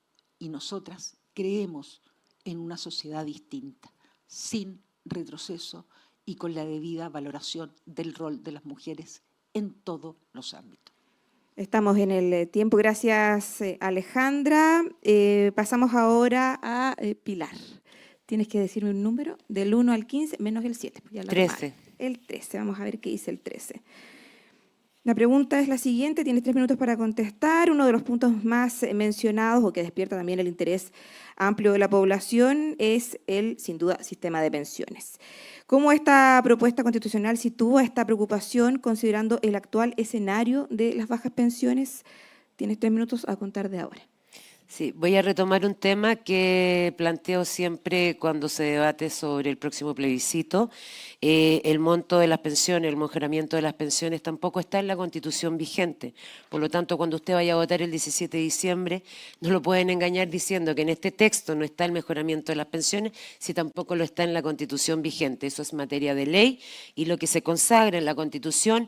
y nosotras creemos en una sociedad distinta, sin retroceso y con la debida valoración del rol de las mujeres en todos los ámbitos. Estamos en el tiempo. Gracias, Alejandra. Pasamos ahora a Pilar. Tienes que decirme un número del 1 al 15, menos el 7. Pues ya lo 13. armaron. El 13. Vamos a ver qué dice el 13. La pregunta es la siguiente. Tienes 3 minutos para contestar. Uno de los puntos más mencionados o que despierta también el interés amplio de la población es el, sin duda, sistema de pensiones. ¿Cómo esta propuesta constitucional sitúa esta preocupación considerando el actual escenario de las bajas pensiones? Tienes 3 minutos a contar de ahora. Sí, voy a retomar un tema que planteo siempre cuando se debate sobre el próximo plebiscito. El monto de las pensiones, el mejoramiento de las pensiones tampoco está en la Constitución vigente. Por lo tanto, cuando usted vaya a votar el 17 de diciembre, no lo pueden engañar diciendo que en este texto no está el mejoramiento de las pensiones, si tampoco lo está en la Constitución vigente. Eso es materia de ley y lo que se consagra en la Constitución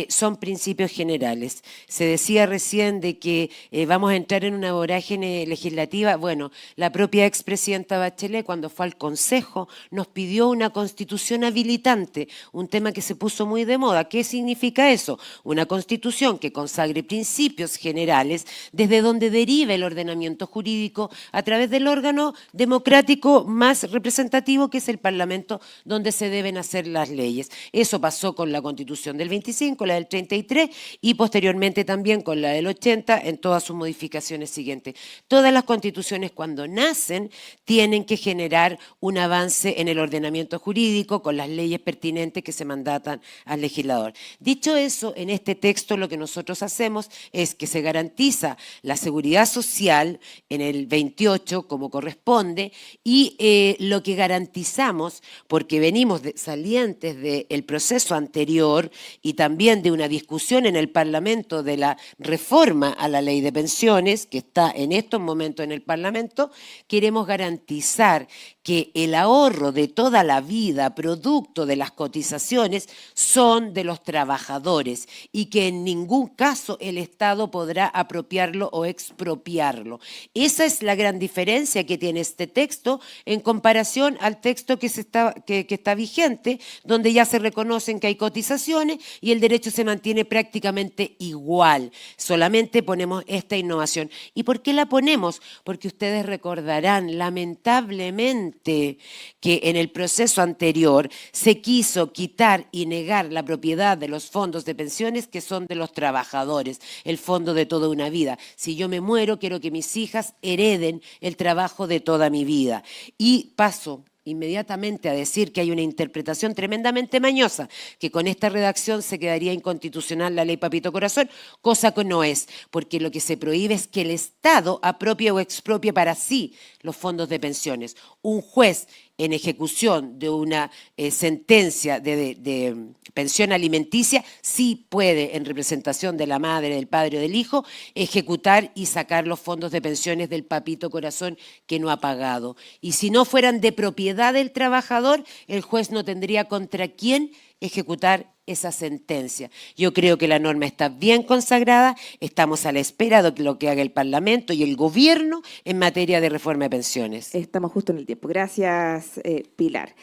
son principios generales. Se decía recién de que vamos a entrar en una vorágine legislativa. Bueno, la propia expresidenta Bachelet, cuando fue al Consejo, nos pidió una constitución habilitante, un tema que se puso muy de moda. ¿Qué significa eso? Una constitución que consagre principios generales desde donde derive el ordenamiento jurídico a través del órgano democrático más representativo, que es el Parlamento, donde se deben hacer las leyes. Eso pasó con la Constitución del 25, la del 33 y posteriormente también con la del 80 en todas sus modificaciones siguientes. Todas las constituciones cuando nacen tienen que generar un avance en el ordenamiento jurídico con las leyes pertinentes que se mandatan al legislador. Dicho eso, en este texto lo que nosotros hacemos es que se garantiza la seguridad social en el 28 como corresponde y lo que garantizamos, porque venimos salientes del proceso anterior y también de una discusión en el Parlamento de la reforma a la ley de pensiones que está en estos momentos en el Parlamento, queremos garantizar que el ahorro de toda la vida, producto de las cotizaciones, son de los trabajadores y que en ningún caso el Estado podrá apropiarlo o expropiarlo. Esa es la gran diferencia que tiene este texto en comparación al texto que está vigente, donde ya se reconocen que hay cotizaciones y el derecho se mantiene prácticamente igual. Solamente ponemos esta innovación. ¿Y por qué la ponemos? Porque ustedes recordarán, lamentablemente, que en el proceso anterior se quiso quitar y negar la propiedad de los fondos de pensiones que son de los trabajadores, el fondo de toda una vida. Si yo me muero, quiero que mis hijas hereden el trabajo de toda mi vida. Y paso inmediatamente a decir que hay una interpretación tremendamente mañosa, que con esta redacción se quedaría inconstitucional la ley Papito Corazón, cosa que no es, porque lo que se prohíbe es que el Estado apropie o expropie para sí los fondos de pensiones. Un juez en ejecución de una sentencia de pensión alimenticia sí puede, en representación de la madre, del padre o del hijo, ejecutar y sacar los fondos de pensiones del Papito Corazón que no ha pagado. Y si no fueran de propiedad del trabajador, el juez no tendría contra quién ejecutar esa sentencia. Yo creo que la norma está bien consagrada, estamos a la espera de lo que haga el Parlamento y el Gobierno en materia de reforma de pensiones. Estamos justo en el tiempo. Gracias, Pilar.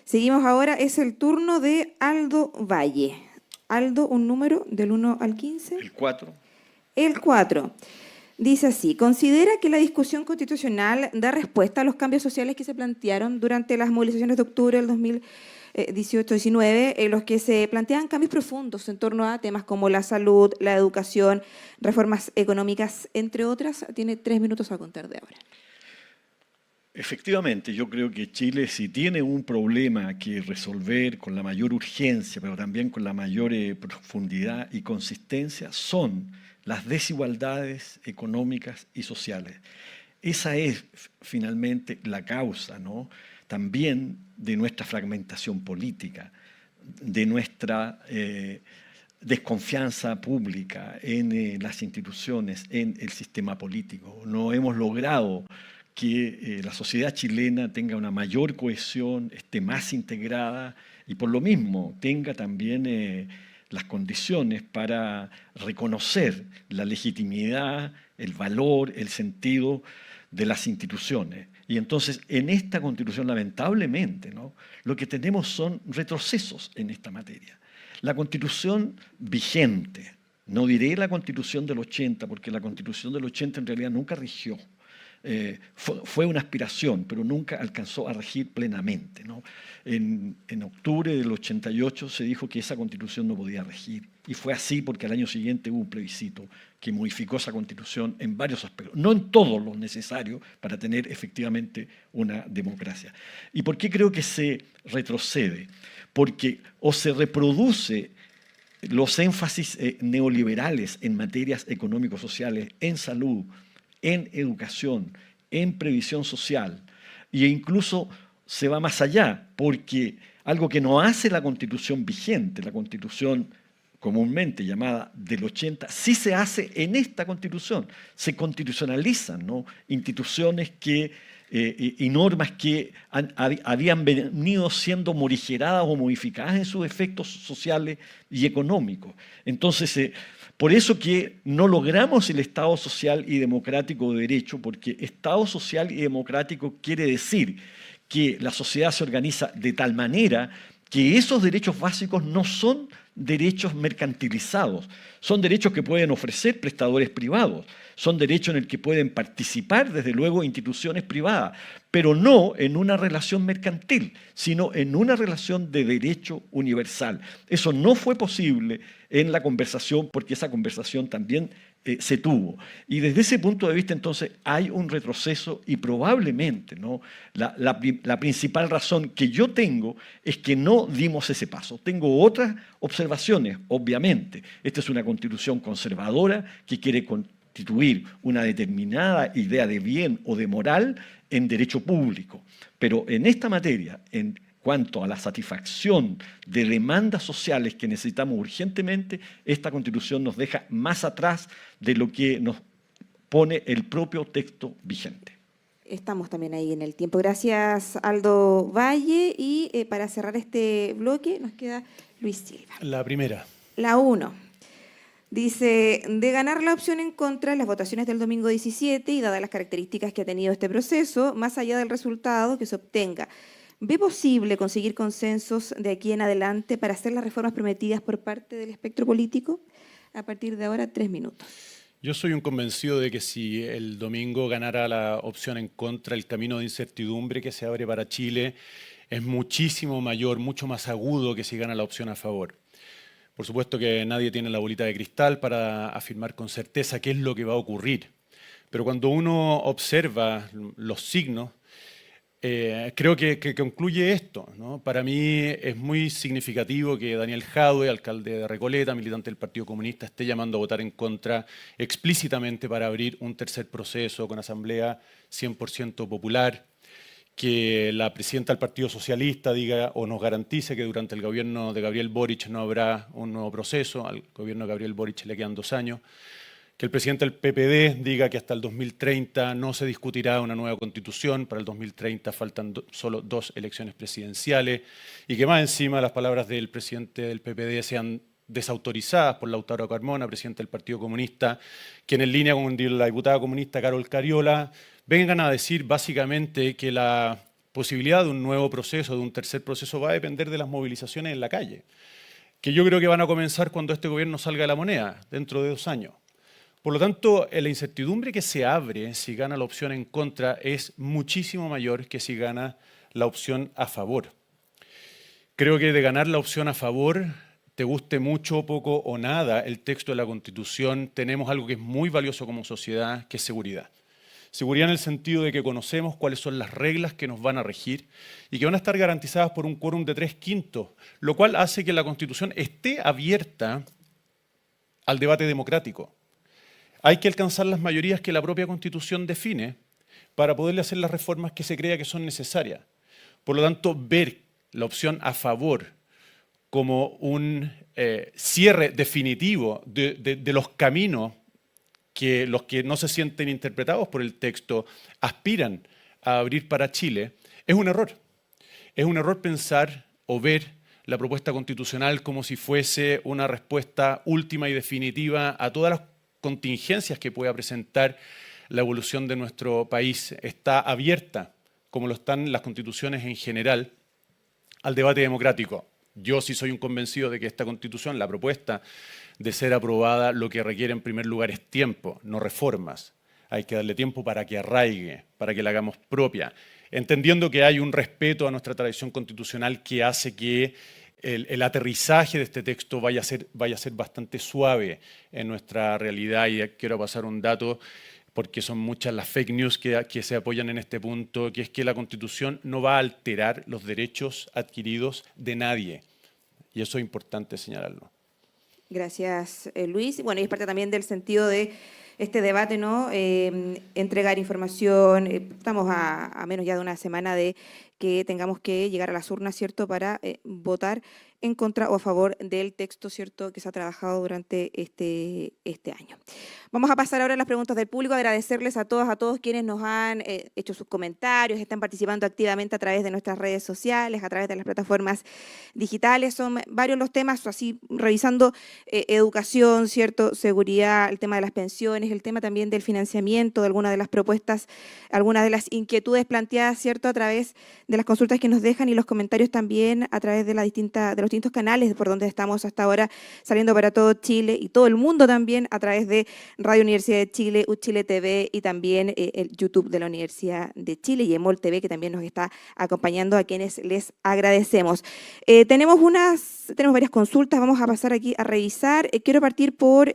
Seguimos ahora, es el turno de Aldo Valle. Aldo, un número del 1 al 15. El 4. El 4. Dice así: considera que la discusión constitucional da respuesta a los cambios sociales que se plantearon durante las movilizaciones de octubre del 2018-19, en los que se plantean cambios profundos en torno a temas como la salud, la educación, reformas económicas, entre otras. Tiene 3 minutos a contar de ahora. Efectivamente, yo creo que Chile, si tiene un problema que resolver con la mayor urgencia, pero también con la mayor profundidad y consistencia, son las desigualdades económicas y sociales. Esa es finalmente la causa, ¿no?, también de nuestra fragmentación política, de nuestra desconfianza pública en las instituciones, en el sistema político. No hemos logrado que la sociedad chilena tenga una mayor cohesión, esté más integrada y por lo mismo tenga también las condiciones para reconocer la legitimidad, el valor, el sentido de las instituciones. Y entonces, en esta Constitución, lamentablemente, ¿no?, lo que tenemos son retrocesos en esta materia. La Constitución vigente, no diré la Constitución del 80, porque la Constitución del 80 en realidad nunca rigió. Fue una aspiración, pero nunca alcanzó a regir plenamente, ¿no? En octubre del 88 se dijo que esa Constitución no podía regir, y fue así porque al año siguiente hubo un plebiscito que modificó esa Constitución en varios aspectos, no en todo lo necesario para tener efectivamente una democracia. ¿Y por qué creo que se retrocede? Porque o se reproduce los énfasis neoliberales en materias económico-sociales, en salud, en educación, en previsión social, e incluso se va más allá, porque algo que no hace la Constitución vigente, la Constitución comúnmente llamada del 80, sí se hace en esta Constitución. Se constitucionalizan, ¿no?, instituciones y normas que habían venido siendo morigeradas o modificadas en sus efectos sociales y económicos. Entonces, por eso que no logramos el Estado social y democrático de derecho, porque Estado social y democrático quiere decir que la sociedad se organiza de tal manera que esos derechos básicos no son derechos mercantilizados, son derechos que pueden ofrecer prestadores privados, son derechos en el que pueden participar, desde luego, instituciones privadas, pero no en una relación mercantil, sino en una relación de derecho universal. Eso no fue posible en la conversación, porque esa conversación también se tuvo. Y desde ese punto de vista, entonces, hay un retroceso y probablemente, ¿no?, la principal razón que yo tengo es que no dimos ese paso. Tengo otras observaciones, obviamente. Esta es una constitución conservadora que quiere constituir una determinada idea de bien o de moral en derecho público. Pero en esta materia, en cuanto a la satisfacción de demandas sociales que necesitamos urgentemente, esta Constitución nos deja más atrás de lo que nos pone el propio texto vigente. Estamos también ahí en el tiempo. Gracias, Aldo Valle. Y para cerrar este bloque nos queda Luis Silva. La primera. La 1. Dice, de ganar la opción en contra en las votaciones del domingo 17 y dadas las características que ha tenido este proceso, más allá del resultado que se obtenga, ¿ve posible conseguir consensos de aquí en adelante para hacer las reformas prometidas por parte del espectro político? A partir de ahora, 3 minutos. Yo soy un convencido de que si el domingo ganara la opción en contra, el camino de incertidumbre que se abre para Chile es muchísimo mayor, mucho más agudo que si gana la opción a favor. Por supuesto que nadie tiene la bolita de cristal para afirmar con certeza qué es lo que va a ocurrir. Pero cuando uno observa los signos, creo que concluye esto, ¿no? Para mí es muy significativo que Daniel Jadwe, alcalde de Recoleta, militante del Partido Comunista, esté llamando a votar en contra explícitamente para abrir un tercer proceso con asamblea 100% popular, que la presidenta del Partido Socialista diga o nos garantice que durante el gobierno de Gabriel Boric no habrá un nuevo proceso. Al gobierno de Gabriel Boric le quedan 2 años. Que el presidente del PPD diga que hasta el 2030 no se discutirá una nueva constitución, para el 2030 faltan solo 2 elecciones presidenciales, y que más encima las palabras del presidente del PPD sean desautorizadas por Lautaro Carmona, presidente del Partido Comunista, que en línea con la diputada comunista Carol Cariola vengan a decir básicamente que la posibilidad de un nuevo proceso, de un tercer proceso, va a depender de las movilizaciones en la calle, que yo creo que van a comenzar cuando este gobierno salga de la moneda, dentro de 2 años. Por lo tanto, la incertidumbre que se abre si gana la opción en contra es muchísimo mayor que si gana la opción a favor. Creo que de ganar la opción a favor, te guste mucho, poco o nada el texto de la Constitución, tenemos algo que es muy valioso como sociedad, que es seguridad. Seguridad en el sentido de que conocemos cuáles son las reglas que nos van a regir y que van a estar garantizadas por un quórum de 3/5, lo cual hace que la Constitución esté abierta al debate democrático. Hay que alcanzar las mayorías que la propia Constitución define para poderle hacer las reformas que se crea que son necesarias. Por lo tanto, ver la opción a favor como un cierre definitivo de los caminos que los que no se sienten interpretados por el texto aspiran a abrir para Chile, es un error. Es un error pensar o ver la propuesta constitucional como si fuese una respuesta última y definitiva a todas las contingencias que pueda presentar la evolución de nuestro país. Está abierta, como lo están las constituciones en general, al debate democrático. Yo sí soy un convencido de que esta Constitución, la propuesta de ser aprobada, lo que requiere en primer lugar es tiempo, no reformas. Hay que darle tiempo para que arraigue, para que la hagamos propia, entendiendo que hay un respeto a nuestra tradición constitucional que hace que el aterrizaje de este texto vaya a ser bastante suave en nuestra realidad. Y quiero pasar un dato, porque son muchas las fake news que se apoyan en este punto, que es que la Constitución no va a alterar los derechos adquiridos de nadie. Y eso es importante señalarlo. Gracias, Luis. Bueno, y es parte también del sentido de este debate, ¿no? Entregar información. Estamos a menos ya de una semana de que tengamos que llegar a las urnas, ¿cierto?, para votar en contra o a favor del texto, ¿cierto?, que se ha trabajado durante este año. Vamos a pasar ahora a las preguntas del público, agradecerles a todos quienes nos han hecho sus comentarios, están participando activamente a través de nuestras redes sociales, a través de las plataformas digitales. Son varios los temas, así revisando educación, ¿cierto?, seguridad, el tema de las pensiones, el tema también del financiamiento, de algunas de las propuestas, algunas de las inquietudes planteadas, ¿cierto?, a través de las consultas que nos dejan y los comentarios también a través de los distintos canales por donde estamos hasta ahora saliendo para todo Chile y todo el mundo también a través de Radio Universidad de Chile, UChile TV y también el YouTube de la Universidad de Chile y EMOL TV, que también nos está acompañando, a quienes les agradecemos. Tenemos varias consultas, vamos a pasar aquí a revisar. Quiero partir por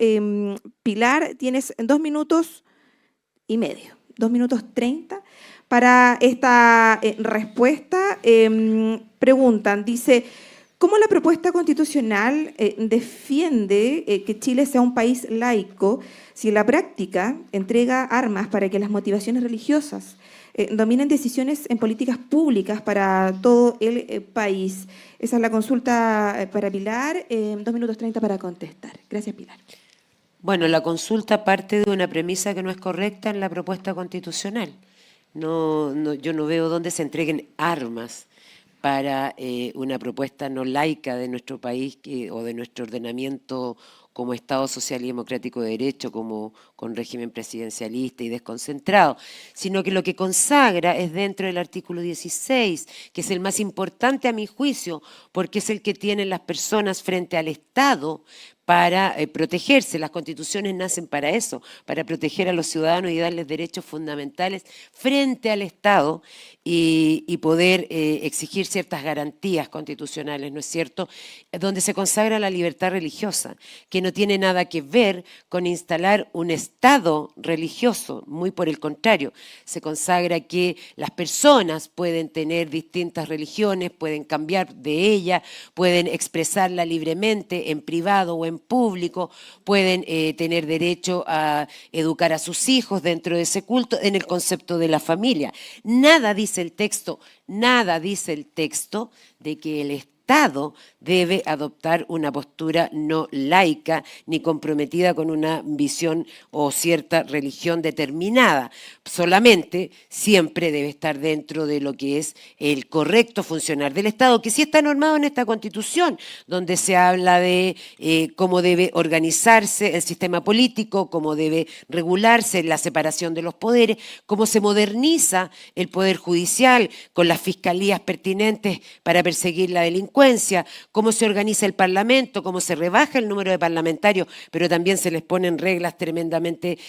Pilar, tienes 2 minutos y medio, 2 minutos 30 para esta respuesta. Preguntan, dice, ¿cómo la propuesta constitucional defiende que Chile sea un país laico si en la práctica entrega armas para que las motivaciones religiosas dominen decisiones en políticas públicas para todo el país? Esa es la consulta para Pilar. 2 minutos 30 para contestar. Gracias, Pilar. Bueno, la consulta parte de una premisa que no es correcta en la propuesta constitucional. Yo no veo dónde se entreguen armas para una propuesta no laica de nuestro país o de nuestro ordenamiento como Estado social y democrático de derecho, como con régimen presidencialista y desconcentrado, sino que lo que consagra es dentro del artículo 16, que es el más importante a mi juicio, porque es el que tienen las personas frente al Estado para protegerse. Las constituciones nacen para eso, para proteger a los ciudadanos y darles derechos fundamentales frente al Estado y poder exigir ciertas garantías constitucionales, ¿no es cierto?, donde se consagra la libertad religiosa, que no tiene nada que ver con instalar un Estado religioso, muy por el contrario, se consagra que las personas pueden tener distintas religiones, pueden cambiar de ella, pueden expresarla libremente en privado o en público, pueden tener derecho a educar a sus hijos dentro de ese culto en el concepto de la familia. Nada dice el texto de que el Estado debe adoptar una postura no laica ni comprometida con una visión o cierta religión determinada. Solamente siempre debe estar dentro de lo que es el correcto funcionar del Estado, que sí está normado en esta Constitución, donde se habla de cómo debe organizarse el sistema político, cómo debe regularse la separación de los poderes, cómo se moderniza el Poder Judicial con las fiscalías pertinentes para perseguir la delincuencia, cómo se organiza el Parlamento, cómo se rebaja el número de parlamentarios, pero también se les ponen reglas tremendamente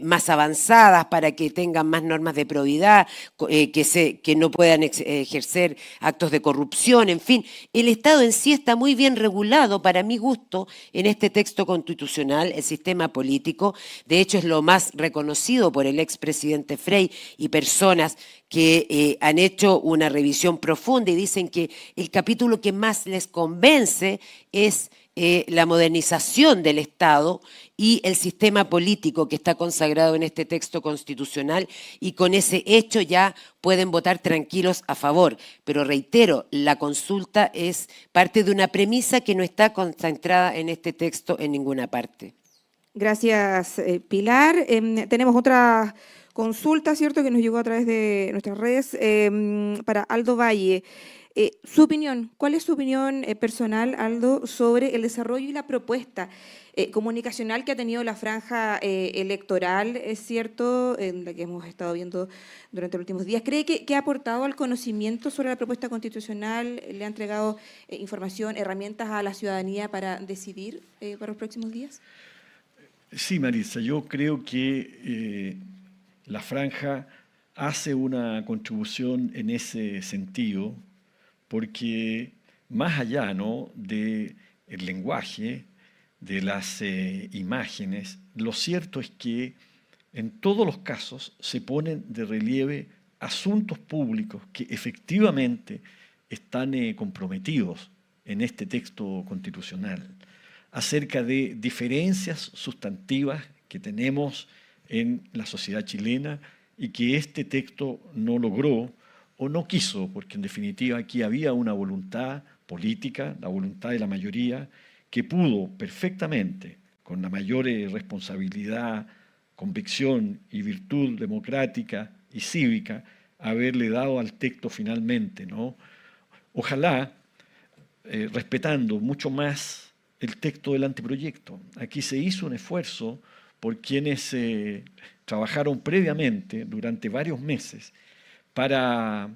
más avanzadas para que tengan más normas de probidad, que no puedan ejercer actos de corrupción, en fin. El Estado en sí está muy bien regulado, para mi gusto, en este texto constitucional, el sistema político. De hecho, es lo más reconocido por el expresidente Frei y personas que han hecho una revisión profunda y dicen que el capítulo que más les convence es la modernización del Estado y el sistema político que está consagrado en este texto constitucional, y con ese hecho ya pueden votar tranquilos a favor. Pero reitero, la consulta es parte de una premisa que no está concentrada en este texto en ninguna parte. Gracias, Pilar. Tenemos otra consulta, ¿cierto?, que nos llegó a través de nuestras redes para Aldo Valle. Su opinión, ¿cuál es su opinión personal, Aldo, sobre el desarrollo y la propuesta comunicacional que ha tenido la franja electoral, es cierto, en la que hemos estado viendo durante los últimos días? ¿Cree que ha aportado al conocimiento sobre la propuesta constitucional? ¿Le ha entregado información, herramientas a la ciudadanía para decidir para los próximos días? Sí, Marisa, yo creo que la franja hace una contribución en ese sentido, porque más allá, ¿no?, del lenguaje, de las imágenes, lo cierto es que en todos los casos se ponen de relieve asuntos públicos que efectivamente están comprometidos en este texto constitucional, acerca de diferencias sustantivas que tenemos en la sociedad chilena y que este texto no logró o no quiso, porque en definitiva aquí había una voluntad política, la voluntad de la mayoría, que pudo perfectamente, con la mayor responsabilidad, convicción y virtud democrática y cívica, haberle dado al texto finalmente, ¿no? Ojalá, respetando mucho más el texto del anteproyecto. Aquí se hizo un esfuerzo por quienes trabajaron previamente durante varios meses para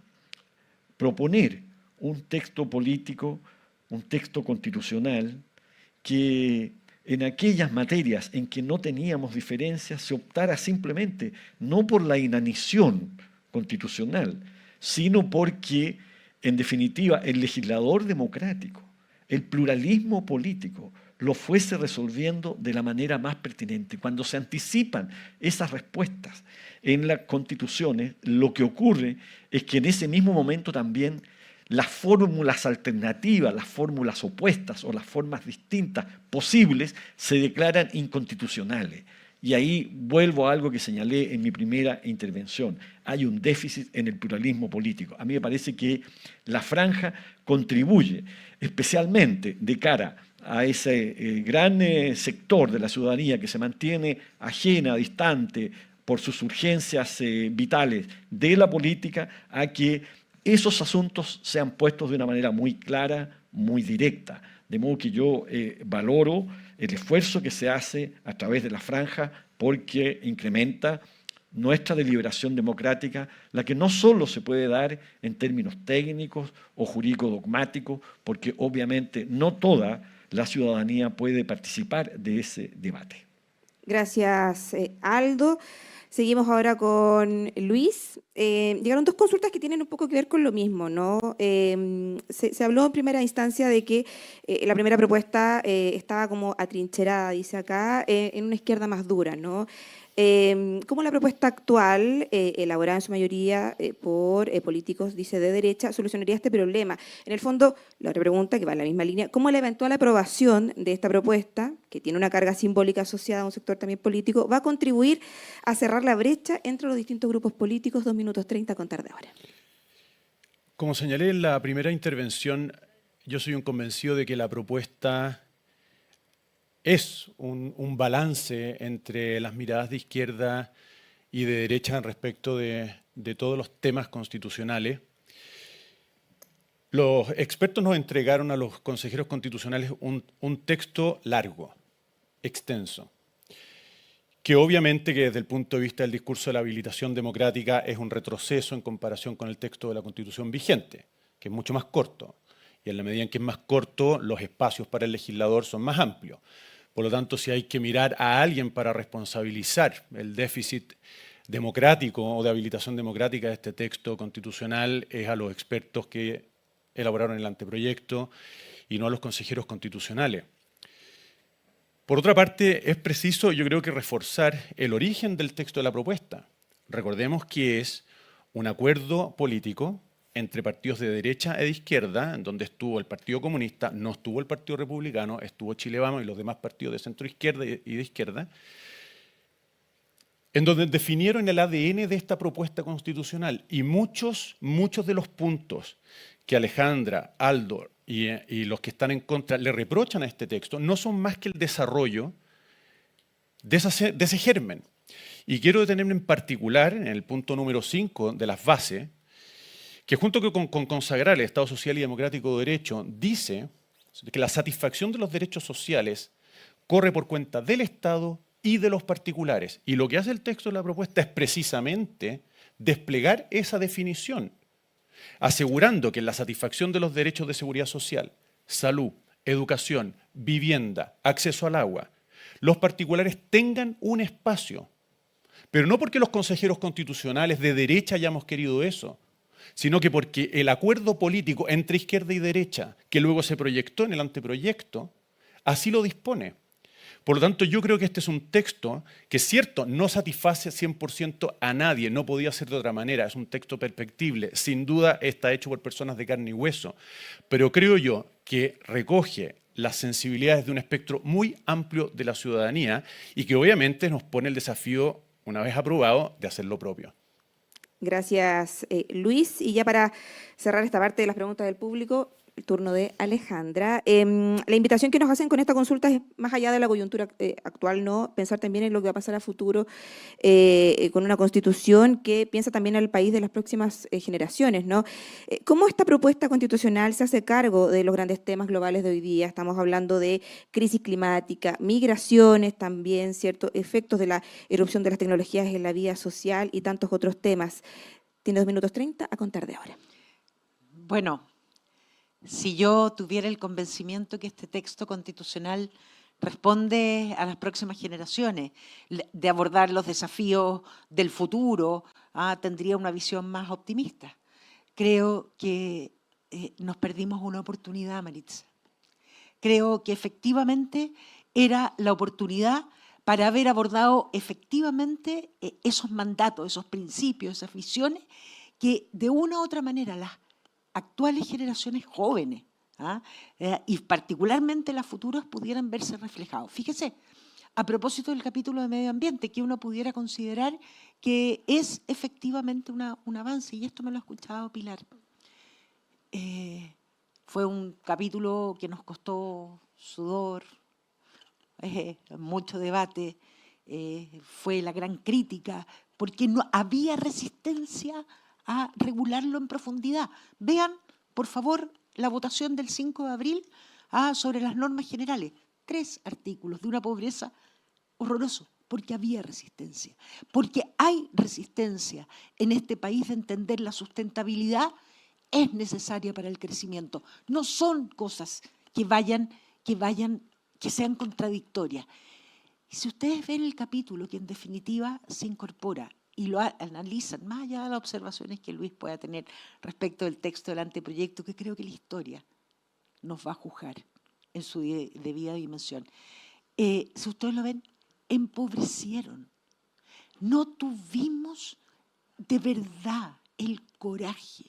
proponer un texto político, un texto constitucional, que en aquellas materias en que no teníamos diferencias se optara simplemente no por la inanición constitucional, sino porque, en definitiva, el legislador democrático, el pluralismo político, lo fuese resolviendo de la manera más pertinente. Cuando se anticipan esas respuestas en las constituciones, lo que ocurre es que en ese mismo momento también las fórmulas alternativas, las fórmulas opuestas o las formas distintas posibles se declaran inconstitucionales. Y ahí vuelvo a algo que señalé en mi primera intervención. Hay un déficit en el pluralismo político. A mí me parece que la franja contribuye especialmente de cara a ese gran sector de la ciudadanía que se mantiene ajena, distante por sus urgencias vitales de la política, a que esos asuntos sean puestos de una manera muy clara, muy directa. De modo que yo valoro el esfuerzo que se hace a través de la franja porque incrementa nuestra deliberación democrática, la que no solo se puede dar en términos técnicos o jurídico-dogmáticos, porque obviamente no toda la ciudadanía puede participar de ese debate. Gracias, Aldo. Seguimos ahora con Luis. Llegaron dos consultas que tienen un poco que ver con lo mismo, ¿no? Se habló en primera instancia de que la primera propuesta estaba como atrincherada, dice acá, en una izquierda más dura, ¿no? ¿Cómo la propuesta actual, elaborada en su mayoría por políticos, dice, de derecha, solucionaría este problema? En el fondo, la otra pregunta, que va en la misma línea, ¿cómo la eventual aprobación de esta propuesta, que tiene una carga simbólica asociada a un sector también político, va a contribuir a cerrar la brecha entre los distintos grupos políticos? 2 minutos 30 a contar de ahora. Como señalé en la primera intervención, yo soy un convencido de que la propuesta es un balance entre las miradas de izquierda y de derecha respecto de todos los temas constitucionales. Los expertos nos entregaron a los consejeros constitucionales un texto largo, extenso, que obviamente que desde el punto de vista del discurso de la habilitación democrática es un retroceso en comparación con el texto de la Constitución vigente, que es mucho más corto. Y en la medida en que es más corto, los espacios para el legislador son más amplios. Por lo tanto, si hay que mirar a alguien para responsabilizar el déficit democrático o de habilitación democrática de este texto constitucional, es a los expertos que elaboraron el anteproyecto y no a los consejeros constitucionales. Por otra parte, es preciso, yo creo que reforzar el origen del texto de la propuesta. Recordemos que es un acuerdo político entre partidos de derecha e de izquierda, en donde estuvo el Partido Comunista, no estuvo el Partido Republicano, estuvo Chile Vamos y los demás partidos de centro-izquierda y de izquierda, en donde definieron el ADN de esta propuesta constitucional. Y muchos de los puntos que Alejandra, Aldo y los que están en contra le reprochan a este texto no son más que el desarrollo de ese germen. Y quiero detenerme en particular en el punto número 5 de las bases, que junto con consagrar el Estado social y democrático de derecho, dice que la satisfacción de los derechos sociales corre por cuenta del Estado y de los particulares. Y lo que hace el texto de la propuesta es precisamente desplegar esa definición, asegurando que en la satisfacción de los derechos de seguridad social, salud, educación, vivienda, acceso al agua, los particulares tengan un espacio. Pero no porque los consejeros constitucionales de derecha hayamos querido eso, sino que porque el acuerdo político entre izquierda y derecha, que luego se proyectó en el anteproyecto, así lo dispone. Por lo tanto, yo creo que este es un texto que, cierto, no satisface 100% a nadie, no podía ser de otra manera, es un texto perfectible, sin duda está hecho por personas de carne y hueso, pero creo yo que recoge las sensibilidades de un espectro muy amplio de la ciudadanía y que obviamente nos pone el desafío, una vez aprobado, de hacer lo propio. Gracias, Luis. Y ya para cerrar esta parte de las preguntas del público, el turno de Alejandra. La invitación que nos hacen con esta consulta es, más allá de la coyuntura actual, ¿no?, pensar también en lo que va a pasar a futuro con una constitución que piensa también en el país de las próximas generaciones, ¿no? ¿Cómo esta propuesta constitucional se hace cargo de los grandes temas globales de hoy día? Estamos hablando de crisis climática, migraciones también, ¿cierto?, efectos de la erupción de las tecnologías en la vida social y tantos otros temas. Tiene 2 minutos 30 a contar de ahora. Bueno, si yo tuviera el convencimiento que este texto constitucional responde a las próximas generaciones, de abordar los desafíos del futuro, tendría una visión más optimista. Creo que nos perdimos una oportunidad, Maritza. Creo que efectivamente era la oportunidad para haber abordado efectivamente esos mandatos, esos principios, esas visiones que de una u otra manera las actuales generaciones jóvenes y particularmente las futuras pudieran verse reflejados. Fíjese, a propósito del capítulo de medio ambiente, que uno pudiera considerar que es efectivamente un avance, y esto me lo ha escuchado Pilar. Fue un capítulo que nos costó sudor, mucho debate, fue la gran crítica, porque no había resistencia a regularlo en profundidad. Vean, por favor, la votación del 5 de abril sobre las normas generales. 3 artículos de una pobreza horroroso, porque había resistencia. Porque hay resistencia en este país de entender la sustentabilidad es necesaria para el crecimiento. No son cosas que sean contradictorias. Y si ustedes ven el capítulo, que en definitiva se incorpora y lo analizan, más allá de las observaciones que Luis pueda tener respecto del texto del anteproyecto, que creo que la historia nos va a juzgar en su debida dimensión. Si ustedes lo ven, empobrecieron. No tuvimos de verdad el coraje,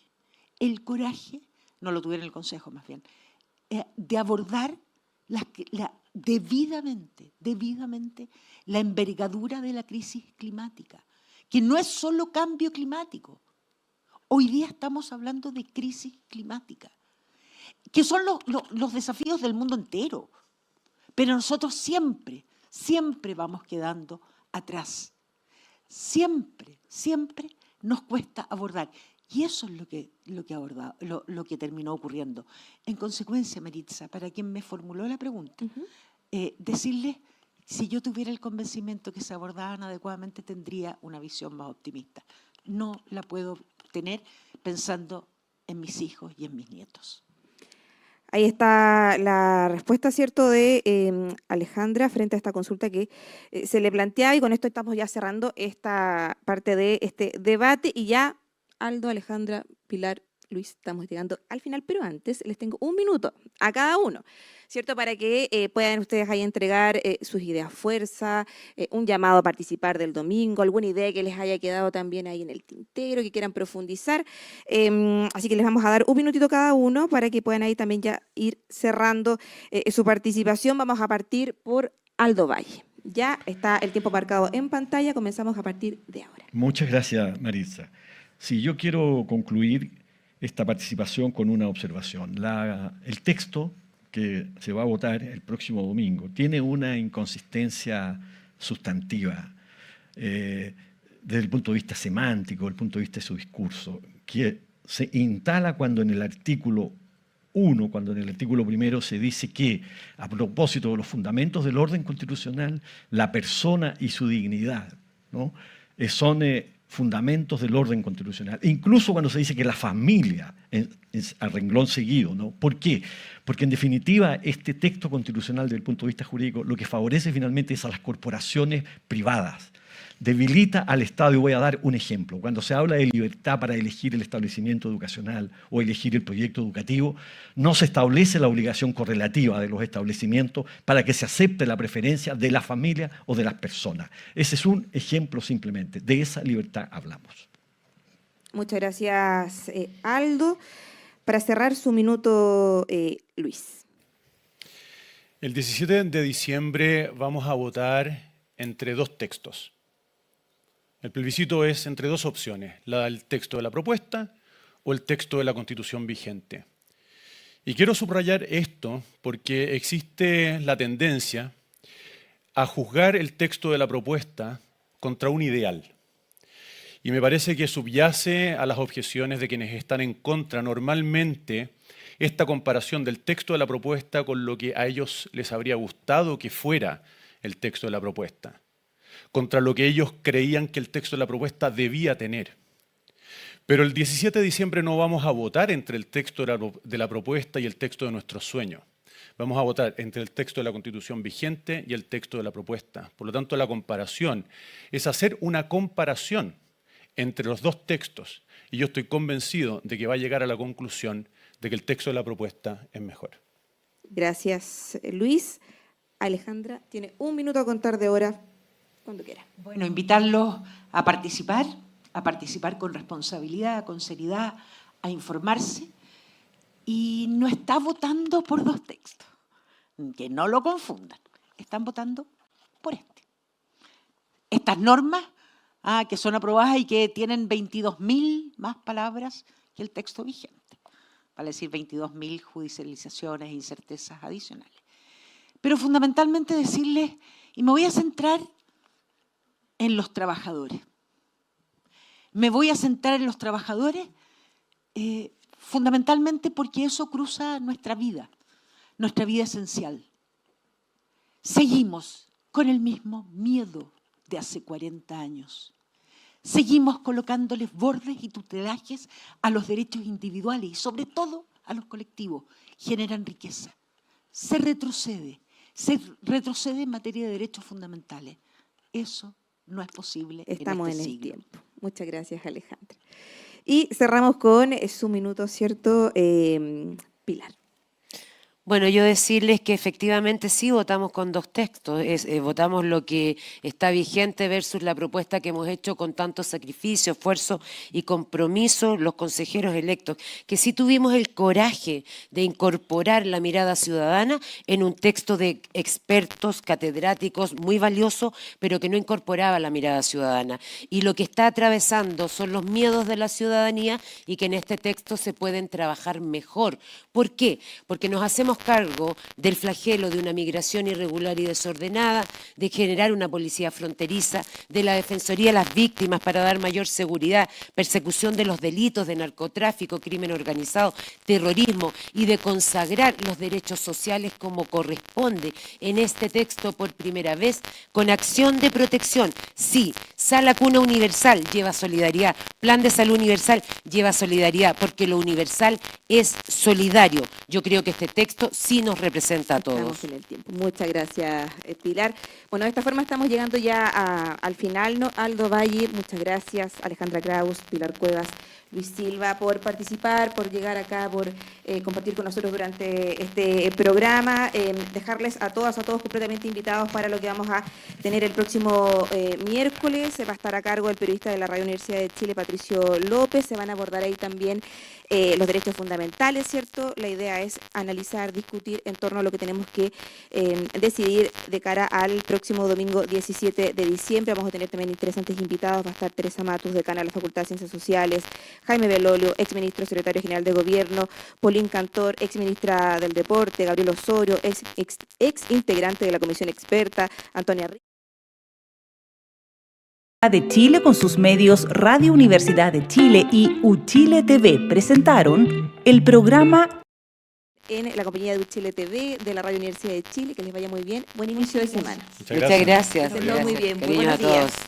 no lo tuvieron el Consejo más bien, de abordar debidamente la envergadura de la crisis climática, que no es solo cambio climático. Hoy día estamos hablando de crisis climática, que son los desafíos del mundo entero. Pero nosotros siempre vamos quedando atrás. Siempre nos cuesta abordar. Y eso es lo que terminó ocurriendo. En consecuencia, Maritza, para quien me formuló la pregunta, decirle, si yo tuviera el convencimiento que se abordaban adecuadamente, tendría una visión más optimista. No la puedo tener pensando en mis hijos y en mis nietos. Ahí está la respuesta, ¿cierto?, de Alejandra frente a esta consulta que se le planteaba, y con esto estamos ya cerrando esta parte de este debate. Y ya, Aldo, Alejandra, Pilar, Luis, estamos llegando al final, pero antes les tengo 1 minuto a cada uno, ¿cierto?, para que puedan ustedes ahí entregar sus ideas fuerza, un llamado a participar del domingo, alguna idea que les haya quedado también ahí en el tintero, que quieran profundizar. Así que les vamos a dar 1 minutito cada uno para que puedan ahí también ya ir cerrando su participación. Vamos a partir por Aldo Valle. Ya está el tiempo marcado en pantalla, comenzamos a partir de ahora. Muchas gracias, Maritza. Sí, yo quiero concluir esta participación con una observación. El texto que se va a votar el próximo domingo tiene una inconsistencia sustantiva desde el punto de vista semántico, desde el punto de vista de su discurso, que se instala cuando en el artículo 1, cuando en el artículo 1 se dice que, a propósito de los fundamentos del orden constitucional, la persona y su dignidad, ¿no? Son fundamentos del orden constitucional. Incluso cuando se dice que la familia es a renglón seguido, ¿no? ¿Por qué? Porque en definitiva este texto constitucional desde el punto de vista jurídico lo que favorece finalmente es a las corporaciones privadas. Debilita al Estado, y voy a dar un ejemplo. Cuando se habla de libertad para elegir el establecimiento educacional o elegir el proyecto educativo, no se establece la obligación correlativa de los establecimientos para que se acepte la preferencia de la familia o de las personas. Ese es un ejemplo simplemente. De esa libertad hablamos. Muchas gracias, Aldo. Para cerrar su minuto, Luis. El 17 de diciembre vamos a votar entre dos textos. El plebiscito es entre dos opciones, el texto de la propuesta o el texto de la Constitución vigente. Y quiero subrayar esto porque existe la tendencia a juzgar el texto de la propuesta contra un ideal. Y me parece que subyace a las objeciones de quienes están en contra normalmente esta comparación del texto de la propuesta con lo que a ellos les habría gustado que fuera el texto de la propuesta, contra lo que ellos creían que el texto de la propuesta debía tener. Pero el 17 de diciembre no vamos a votar entre el texto de la propuesta y el texto de nuestros sueños. Vamos a votar entre el texto de la Constitución vigente y el texto de la propuesta. Por lo tanto, la comparación es hacer una comparación entre los dos textos. Y yo estoy convencido de que va a llegar a la conclusión de que el texto de la propuesta es mejor. Gracias, Luis. Alejandra, tiene un minuto a contar de hora. Cuando quiera. Bueno, invitarlos a participar con responsabilidad, con seriedad, a informarse. Y no está votando por dos textos, que no lo confundan. Están votando por este. Estas normas que son aprobadas y que tienen 22.000 más palabras que el texto vigente, vale decir 22.000 judicializaciones e incertezas adicionales. Pero fundamentalmente decirles, y me voy a centrar en los trabajadores. Me voy a centrar en los trabajadores fundamentalmente porque eso cruza nuestra vida esencial. Seguimos con el mismo miedo de hace 40 años. Seguimos colocándoles bordes y tutelajes a los derechos individuales y sobre todo a los colectivos. Generan riqueza. Se retrocede en materia de derechos fundamentales. Eso no es posible. Estamos en este el siglo. tiempo. Muchas gracias, Alejandra. Y cerramos con su minuto, ¿cierto? Pilar. Bueno, yo decirles que efectivamente sí votamos con dos textos, votamos lo que está vigente versus la propuesta que hemos hecho con tanto sacrificio, esfuerzo y compromiso los consejeros electos, que sí tuvimos el coraje de incorporar la mirada ciudadana en un texto de expertos, catedráticos, muy valioso, pero que no incorporaba la mirada ciudadana. Y lo que está atravesando son los miedos de la ciudadanía y que en este texto se pueden trabajar mejor. ¿Por qué? Porque nos hacemos cargo del flagelo de una migración irregular y desordenada, de generar una policía fronteriza, de la defensoría de las víctimas para dar mayor seguridad, persecución de los delitos de narcotráfico, crimen organizado, terrorismo y de consagrar los derechos sociales como corresponde en este texto por primera vez con acción de protección. Sí, Sala Cuna Universal lleva solidaridad, Plan de Salud Universal lleva solidaridad, porque lo universal es solidario. Yo creo que este texto sí nos representa a todos. Estamos en el tiempo. Muchas gracias, Pilar. Bueno, de esta forma estamos llegando ya al final, ¿no? Aldo Valle, muchas gracias. Alejandra Kraus, Pilar Cuevas, Luis Silva, por participar, por llegar acá, por compartir con nosotros durante este programa. Dejarles a todos completamente invitados para lo que vamos a tener el próximo miércoles. Se va a estar a cargo el periodista de la Radio Universidad de Chile, Patricio López. Se van a abordar ahí también los derechos fundamentales, ¿cierto? La idea es analizar, discutir en torno a lo que tenemos que decidir de cara al próximo domingo 17 de diciembre. Vamos a tener también interesantes invitados. Va a estar Teresa Matus, decana de la Facultad de Ciencias Sociales, Jaime Belolio, exministro secretario general de Gobierno, Paulín Cantor, exministra del Deporte, Gabriel Osorio, ex integrante de la Comisión Experta, Antonia de Chile con sus medios Radio Universidad de Chile y UChile TV presentaron el programa En la compañía de UChile TV, de la Radio Universidad de Chile, que les vaya muy bien. Buen inicio de semana. Muchas gracias. Que estén todos muy bien. Muy Cariño a buenos días. todos.